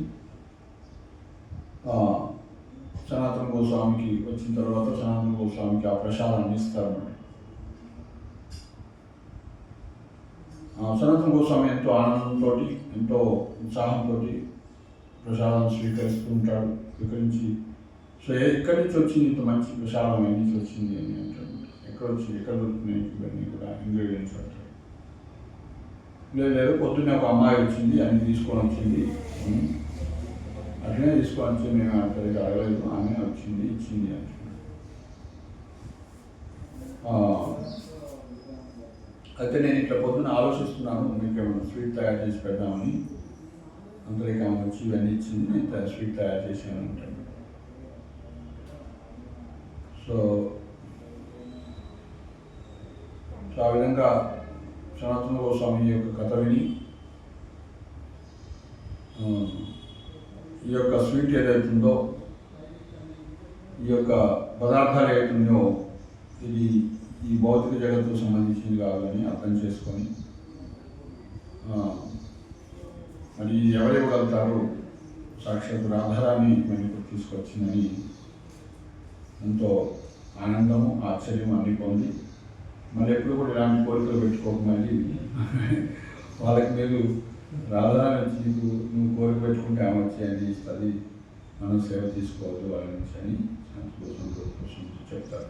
సనాతన గోస్వామికి వచ్చిన తర్వాత సనాతన గోస్వామికి ఆ ప్రసాదాన్ని ఇస్తారన్నమాట. సనాతన గోస్వామి ఎంతో ఆనందంతో, ఎంతో ఉత్సాహంతో ప్రసాదాన్ని స్వీకరిస్తూ ఉంటాడు. స్వీకరించి సో ఎక్కడి నుంచి వచ్చింది ఇంత మంచి విశాలమైన నుంచి వచ్చింది అని అంటాడు. ఎక్కడ వచ్చింది, ఎక్కడ దొరుకుతున్నాయి ఇవన్నీ కూడా ఇంగ్రీడియంట్స్ అంటారు. లేదు పొద్దున్నే ఒక అమ్మాయి వచ్చింది, అన్ని తీసుకొని వచ్చింది, అట్లనే తీసుకొని వచ్చి మేము అంతగా అడగలేదు, ఆమె వచ్చింది ఇచ్చింది అంటున్నాడు. అయితే నేను ఇట్లా పొద్దున్న ఆలోచిస్తున్నాను, మీకు ఏమైనా స్వీట్ తయారు చేసి పెడదామని. అందరికి ఆమె వచ్చి ఇవన్నీ ఇచ్చింది, నేను స్వీట్ తయారు చేశాను అంటాను. సో ఆ విధంగా సనాతన గోస్వామి యొక్క కథ విని ఈ యొక్క స్వీట్ ఏదైతుందో, ఈ యొక్క పదార్థాలు ఏదైతుందో ఇది ఈ భౌతిక జగత్తుకు సంబంధించింది కాదని అర్థం చేసుకొని మరి ఎవరు ఇవ్వగలుగుతారు, సాక్షాత్ రాధారాణి మనకు తీసుకొచ్చిందని ఎంతో ఆనందము ఆశ్చర్యం అన్ని పొంది మళ్ళీ ఎప్పుడు కూడా ఇలాంటి కోరికలు పెట్టుకోకమని వాళ్ళకి మీరు రాధారాణి వచ్చి నువ్వు కోరిక పెట్టుకుంటే ఆమె వచ్చి అని ఇస్తుంది, మనం సేవ తీసుకోవద్దు వాళ్ళ నుంచి అని కోసం చెప్తారు.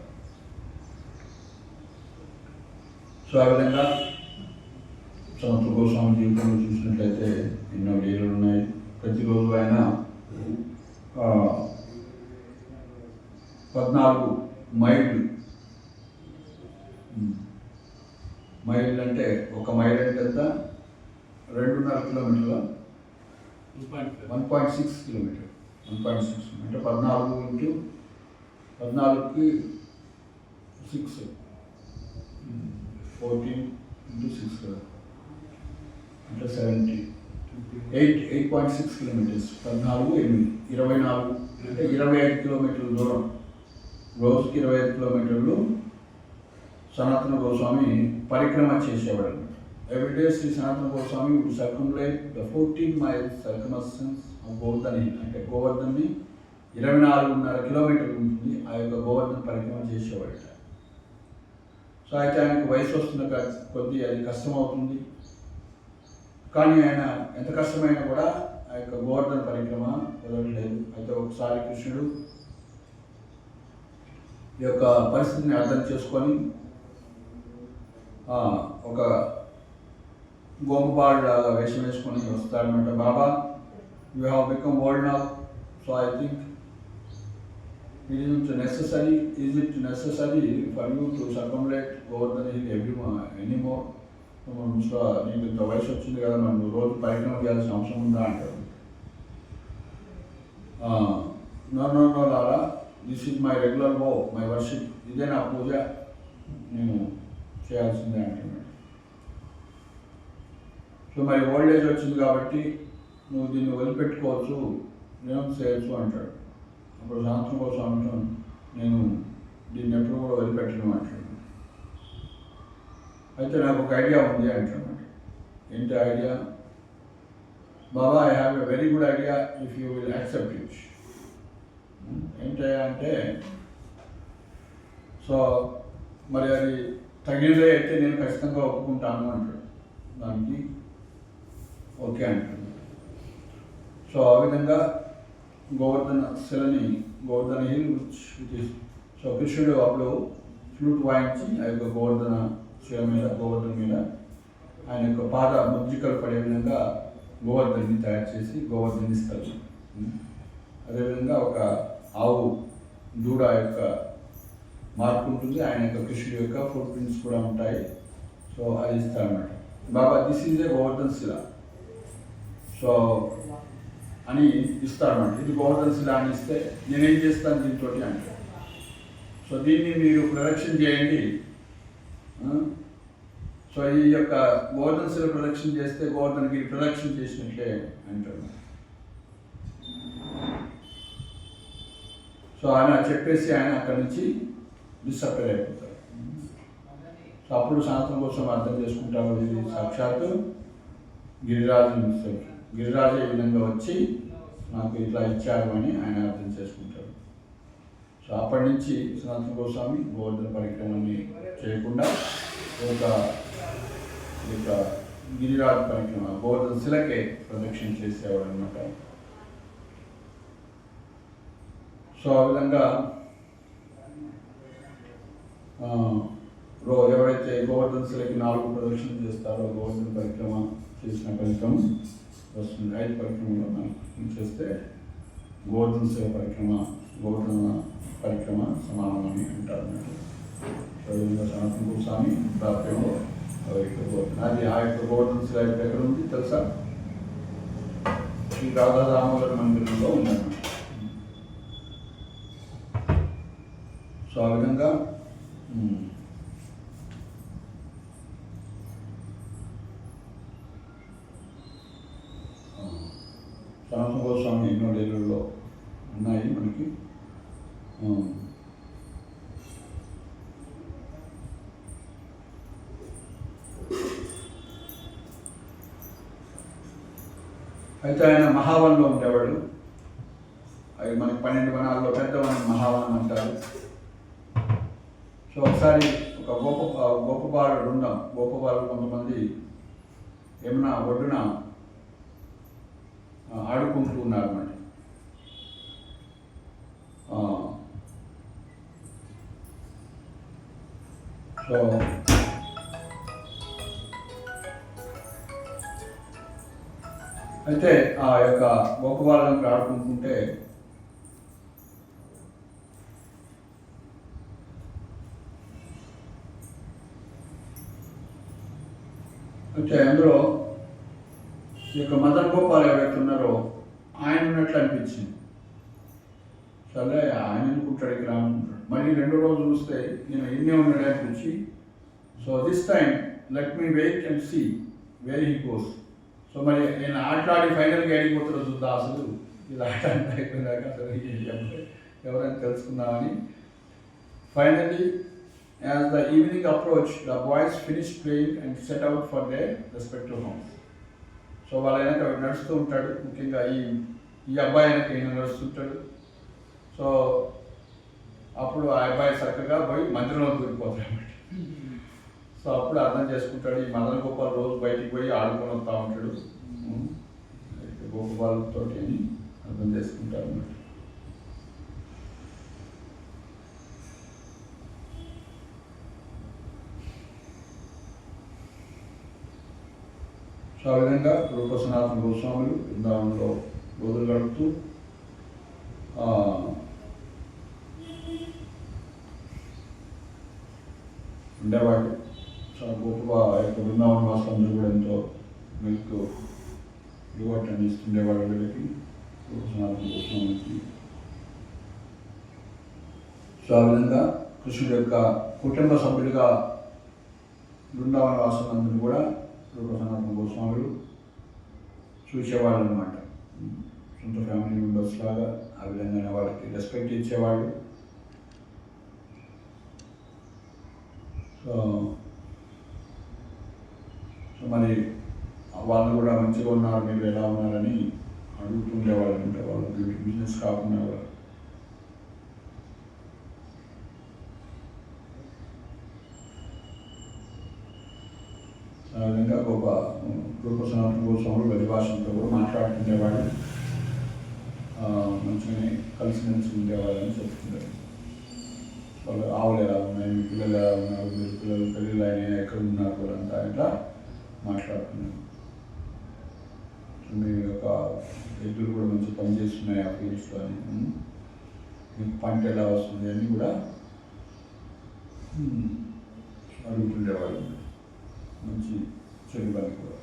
సో ఆ విధంగా సనాతన గోస్వామి జీవితంలో చూసినట్లయితే ఎన్నో లీలలు ఉన్నాయి. ప్రతిరోజు ఆయన 14 మైళ్ళు అంటే ఒక మైల్ అంటే ఎంత, 2.5 కిలోమీటర్ల 1.6 కిలోమీటర్, 1.6 అంటే 14 × 14కి 6 14 × 6 కదా అంటే 8.6 కిలోమీటర్స్. 14 8 24 అంటే 25 కిలోమీటర్ల దూరం, రోజుకి 25 కిలోమీటర్లు సనాతన గోస్వామి పరిక్రమ చేసేవాడు. Everyday Shri Sanatana Goswami would circulate the 14 miles circumstance of Govardhan. అంటే గోవర్ధన్ని 24.5 కిలోమీటర్లు ఉంటుంది, ఆ యొక్క గోవర్ధన్ పరిక్రమ చేసేవాడు. సో అయితే ఆయనకు వయసు వస్తున్న కొద్దీ అది కష్టం అవుతుంది, కానీ ఆయన ఎంత కష్టమైనా కూడా ఆ యొక్క గోవర్ధన పరిక్రమ వదలలేదు. అయితే ఒకసారి కృష్ణుడు ఈ యొక్క పరిస్థితిని అర్థం చేసుకొని ఒక గోపబాలులాగా వేషం వేసుకొని వస్తాడనమాట. Baba, you have become old now, so I think is it necessary for you to circumambulate Govardhan hill anymore? నీకు ఇంత వయసు వచ్చింది కదా, మనం రోజు పరిక్రమ చేయాల్సిన అవసరం ఉందా అంటారు. No Lala, this is my regular vow, my worship, ఇదే నా పూజ, నేను చేయాల్సిందే అంటున్నాడు. సో మరి ఓల్డ్ ఏజ్ వచ్చింది కాబట్టి నువ్వు దీన్ని వదిలిపెట్టుకోవచ్చు, నేను చేయొచ్చు అంటాడు. అప్పుడు సనాతన గోస్వామి నేను దీన్ని ఎప్పుడు కూడా వదిలిపెట్టను అంటాడు. అయితే నాకు ఒక ఐడియా ఉంది అంటున్నాడు. ఏంటి idea? Baba, I have a very good idea if you will accept it. ఏంటయ్యా అంటే, సో మరి అది తగినదే అయితే నేను ఖచ్చితంగా ఒప్పుకుంటాను అంటాడు. దానికి ఓకే అంటాడు. సో ఆ విధంగా గోవర్ధన శిలని, గోవర్ధన హిల్ సో కృష్ణుడు అప్పుడు ఫ్లూట్ వాయించి ఆ యొక్క గోవర్ధన శిల మీద, గోవర్ధన మీద ఆయన యొక్క పాద ముద్రికలు పడే విధంగా గోవర్ధన్ని తయారు చేసి గోవర్ధన్ని ఇస్తారు. అదేవిధంగా ఒక ఆవు దూడ యొక్క మార్పు ఉంటుంది, ఆయన యొక్క కృష్ణుడి యొక్క ఫుట్ ప్రింట్స్ కూడా ఉంటాయి. సో అది ఇస్తారన్నమాట. బాబా, దిస్ ఈజ్ ఏ గోవర్ధన శిల సో అని ఇస్తారన్నమాట. ఇది గోవర్ధన శిల అని ఇస్తే నేనేం చేస్తాను దీంతో అంటే, సో దీన్ని మీరు ప్రొడక్షన్ చేయండి. సో ఈ యొక్క గోవర్ధన శిల ప్రొడక్షన్ చేస్తే గోవర్ధనగిరి ప్రొడక్షన్ చేసినట్లే అంటారు. సో ఆయన చెప్పేసి ఆయన అక్కడి నుంచి డిసప్పేర్ అయిపోతారు. సో అప్పుడు సనాతన కోసం అర్థం చేసుకుంటారు, ఇది సాక్షాత్తు గిరిరాజు ఈ విధంగా వచ్చి నాకు ఇట్లా ఇచ్చారు అని ఆయన అర్థం చేసుకుంటారు. సో అప్పటి నుంచి సనాతన గోస్వామి గోవర్ధన పరిక్రమని చేయకుండా ఒక గిరిరాజు పరిక్రమ, గోవర్ధన శిలకే ప్రదక్షిణ చేసేవాడు అనమాట. సో ఆ విధంగా ఎవరైతే గోవర్ధన శిలకి 4 ప్రదక్షిణలు చేస్తారో గోవర్ధన పరిక్రమ చేసిన ఫలితం వస్తుంది. 5 పరిక్రమలో మనం చేస్తే గోవర్ధన శిల పరిక్రమ గోవర్ధన పరిక్రమ సమానమని అంటారు అన్నట్టు. సో ఈ విధంగా సనాతన గోస్వామి ప్రాప్యంలో అది ఆ యొక్క గోవర్ధన శిల ఎక్కడ ఉంది తెలుసా? శ్రీ రాధా దామోదర మందిరంలో ఉందన్నమాట. సో ఆ విధంగా సనాతన గోస్వామి ఎన్నో లీలల్లో ఉన్నాయి మనకి. అయితే ఆయన మహావనంలో ఉండేవాడు. అవి మనకి 12 వనాల్లో పెద్ద వనం మహావనం అంటారు. సో ఒకసారి ఒక గోపబాలుడు ఉన్నాం. గోపబాలుడు కొంతమంది యమున ఒడ్డున ఆడుకుంటూ ఉన్నారన్నమాట. సో అయితే ఆ యొక్క గోపబాలుడు ఆడుకుంటుంటే అయితే అందులో ఈ యొక్క మదన్ గోపాల్ ఎవరైతే ఉన్నారో ఆయన ఉన్నట్లు అనిపించింది. సరే ఆయన అనుకుంటాడు ఇక్కడ అనుకుంటాడు. మళ్ళీ 2వ రోజు చూస్తే నేను ఇన్నే ఉన్నాడు అనిపించి so this time let me wait and see where he goes. So మరి నేను ఆటలాడి ఫైనల్గా వెళ్ళిపోతారో చూద్దా అసలు ఇలా ఆట అంతా అయిపోయినాక అసలు ఎవరైనా తెలుసుకుందామని. Finally as the evening approached, the boys finished playing and set out for their respective homes. So వాళ్ళ వెనక నడుస్తూ ఉంటాడు. ముఖ్యంగా ఈ అబ్బాయి వెనక ఈయన నడుస్తుంటాడు. సో అప్పుడు ఆ అబ్బాయి చక్కగా పోయి మందిరంలో దూరిపోతాడు అన్నమాట. సో అప్పుడు అర్థం చేసుకుంటాడు ఈ మదన్ గోపాల్ రోజు బయటికి పోయి ఆడుకొని వస్తూ ఉంటాడు గోపాలతో అని అర్థం చేసుకుంటారు అన్నమాట. సో ఆ విధంగా రూప సనాతన గోస్వాములు బృందావనంలో రోజులు గడుపుతూ ఉండేవాళ్ళు. చాలా గొప్ప యొక్క బృందావన వాసులందరూ కూడా ఎంతో మిల్క్ డివోట్ అందిస్తుండేవాళ్ళు వీళ్ళకి రూప సనాతన గోస్వామికి. సో ఆ విధంగా కృష్ణుడి యొక్క కుటుంబ సభ్యులుగా బృందావన వాసులందరూ కూడా రూప సనాతన గోస్వాములు చూసేవాళ్ళు అనమాట. సొంత ఫ్యామిలీ మెంబర్స్ లాగా ఆ విధంగానే వాళ్ళకి రెస్పెక్ట్ ఇచ్చేవాళ్ళు. సో మరి వాళ్ళు కూడా మంచిగా ఉన్నారు, మీరు ఎలా ఉన్నారని అడుగుతుండేవాళ్ళు అనమాట. వాళ్ళకి బిజినెస్ కాకుండా ఆ విధంగా గొప్ప రూప సనాతన గోస్వాములు పరిభాషలతో కూడా మాట్లాడుతుండేవాళ్ళు. మంచిగానే కలిసిమెలిసి ఉండేవాళ్ళని చెప్తుంటారు. వాళ్ళు ఆవులు ఎలా ఉన్నాయి, మీ పిల్లలు ఎలా ఉన్నారు, మీరు పిల్లలు పెళ్ళిళ్ళు అయినా ఎక్కడ ఉన్నారు వాళ్ళంతా ఇట్లా మాట్లాడుతున్నారు. మీ యొక్క ఎద్దులు కూడా మంచి పని చేస్తున్నాయి ఆ ఫీల్డ్స్లో అని, మీకు పంట ఎలా వస్తుంది అని కూడా అడుగుతుండేవాళ్ళు. మంచి చెడు పని కూడా.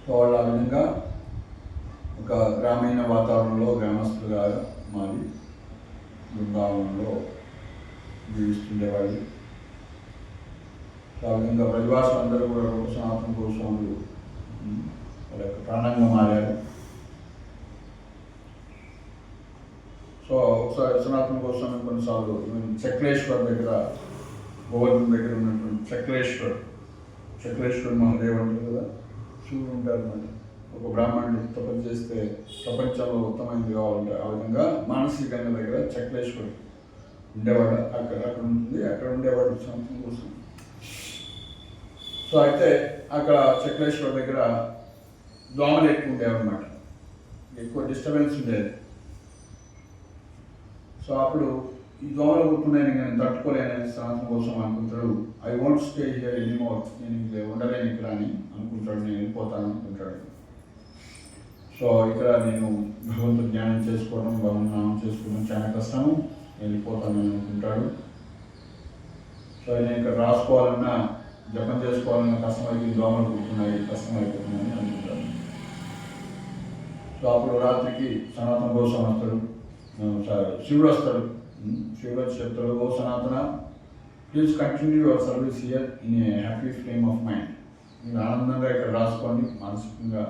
సో వాళ్ళు ఆ విధంగా ఒక గ్రామీణ వాతావరణంలో గ్రామస్తులుగా మారి బృందావనంలో జీవిస్తుండేవాళ్ళు. సో ఆ విధంగా ప్రతిభాష అందరూ కూడా రూప సనాతన గోస్వాములు వాళ్ళ యొక్క ప్రాణంగా మారారు. సో ఒకసారి సనాతన గోస్వామి కొన్నిసార్లు చక్రేశ్వర్ దగ్గర గోవర్ధన్ దగ్గర ఉన్నటువంటి చక్రేశ్వర్ మహాదేవ్ అంటారు కదా, శివుడు ఉంటారు అన్నమాట. ఒక బ్రాహ్మణుడు తపస్సు చేస్తే ప్రపంచంలో ఉత్తమైంది కావాలంటే ఆ విధంగా మానసికంగా దగ్గర చక్రేశ్వరుడు ఉండేవాడు. అక్కడ ఉంటుంది, అక్కడ ఉండేవాడు సనాతన గోస్వామి. సో అయితే అక్కడ చక్రేశ్వర్ దగ్గర దోమలు ఎక్కువ ఉండేవన్నమాట. ఎక్కువ డిస్టర్బెన్స్ ఉండేది. సో అప్పుడు ఈ దోమలు కుట్టున్నాయని నేను తట్టుకోలేని సనాతన కోసం అనుకుంటాడు. I want stay here anymore, నేను ఇక్కడ ఉండలేను ఇక్కడ అని అనుకుంటాడు. నేను వెళ్ళిపోతాను అనుకుంటాడు. సో ఇక్కడ నేను భగవంతుడు జ్ఞానం చేసుకోవడం, భగవన్నామం చేసుకోవడం చాలా కష్టము, వెళ్ళిపోతానని అనుకుంటాడు. సో ఆయన ఇక్కడ రాసుకోవాలన్నా జపం చేసుకోవాలన్నా కష్టమైపోయి దోమలు కుట్టున్నాయి, కష్టమైపోతున్నాయని అనుకుంటాడు. సో అప్పుడు రాత్రికి సనాతన కోసం వస్తాడు, శివుడు వస్తాడు. శివుడు వచ్చి చెప్తాడు, ఓ సనాతన, please continue your service here in a happy frame of mind. మీరు ఆనందంగా ఇక్కడ రాసుకోండి, మానసికంగా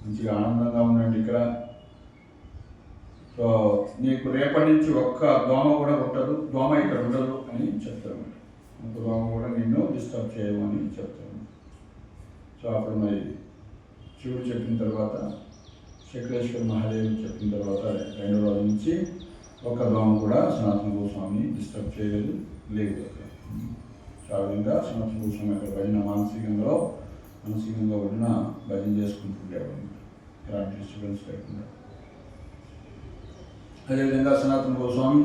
మంచిగా ఆనందంగా ఉండండి ఇక్కడ. సో నీకు రేపటి నుంచి ఒక్క దోమ కూడా ఉండదు, దోమ ఇక్కడ ఉండదు అని చెప్తాడు. ఇంకో దోమ కూడా నిన్ను డిస్టర్బ్ చేయవు అని చెప్తాడు. సో అప్పుడు మరి శివుడు చెప్పిన తర్వాత, శంకరేశ్వర మహాదేవుడు చెప్పిన తర్వాత రెండో రోజు నుంచి ఒక్క దోమ కూడా సనాతన గోస్వామిని డిస్టర్బ్ చేయలేదు, లేదు. సో ఆ విధంగా సనాతన గోస్వామి అక్కడ భజన మానసికంగా ఉన్న భజన చేసుకుంటుండేవాడు, ఎలాంటి డిస్టర్బెన్స్ లేకుండా. అదేవిధంగా సనాతన గోస్వామి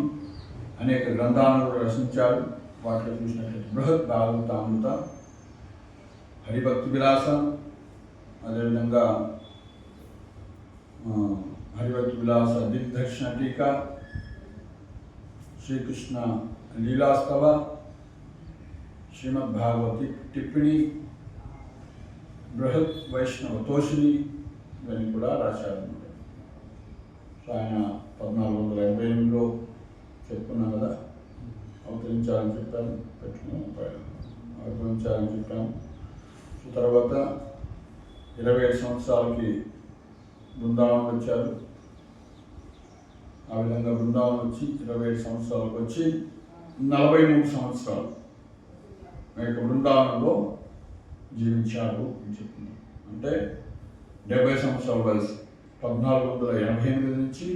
అనేక గ్రంథాలను కూడా రచించారు. వాటిలో చూసినట్లయితే బృహత్ భాగవతామృత, హరిభక్తి విలాస, అదేవిధంగా హరిభక్తి విలాస దిగ్దర్శన టీకా, శ్రీకృష్ణ లీలాస్తవ, శ్రీమద్ భాగవతి టిప్పిణి, బృహత్ వైష్ణవ తోషిని, ఇవన్నీ కూడా రాశారన్నమాట. సో ఆయన 1488లో చెప్పుకున్నాం కదా, అవతరించాలని చెప్పాను, అవతరించాలని చెప్పాము. సో తర్వాత 27 సంవత్సరాలకి బృందావనం వచ్చారు. ఆ విధంగా బృందావనం వచ్చి 27 సంవత్సరాలకు వచ్చి 43 సంవత్సరాలు ఆ యొక్క బృందావనంలో జీవించారు అని చెప్తున్నాం. అంటే 70 సంవత్సరాల వయసు 1488 నుంచి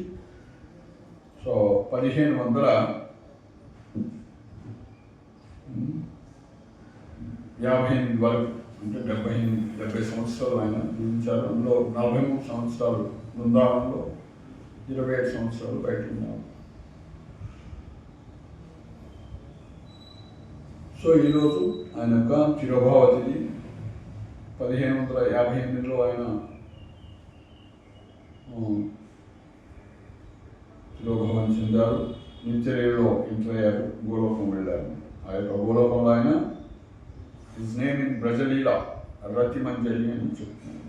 సో 1558 వరకు, అంటే 70 సంవత్సరాలు ఆయన జీవించారు. అందులో 43 సంవత్సరాలు బృందావనంలో, 27 సంవత్సరాలు బయట ఉన్నారు. సో ఈరోజు ఆయన యొక్క తిరుభావతిని 1558లో ఆయన తిరోగమనం చెందారు. నిత్యరేలో ఎంటర్ అయ్యారు, గోలోకం వెళ్ళారు. ఆ యొక్క గోలోకంలో ఆయన హిజ్ నేమ్ ఇన్ బ్రజలీల రతిమంజలి అని చెప్తున్నారు.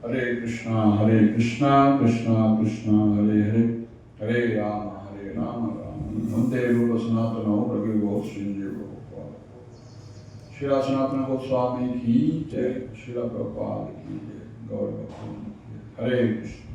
హరే కృష్ణ కృష్ణ కృష్ణ హరే హరే, హరే రామ రామ వందే రూప సనాతనో రఘువో శ్రీజీవో. శ్రీల సనాతన గోస్వామి की जय, శ్రీల ప్రభుపాద की जय, गौर हरे कृष्ण।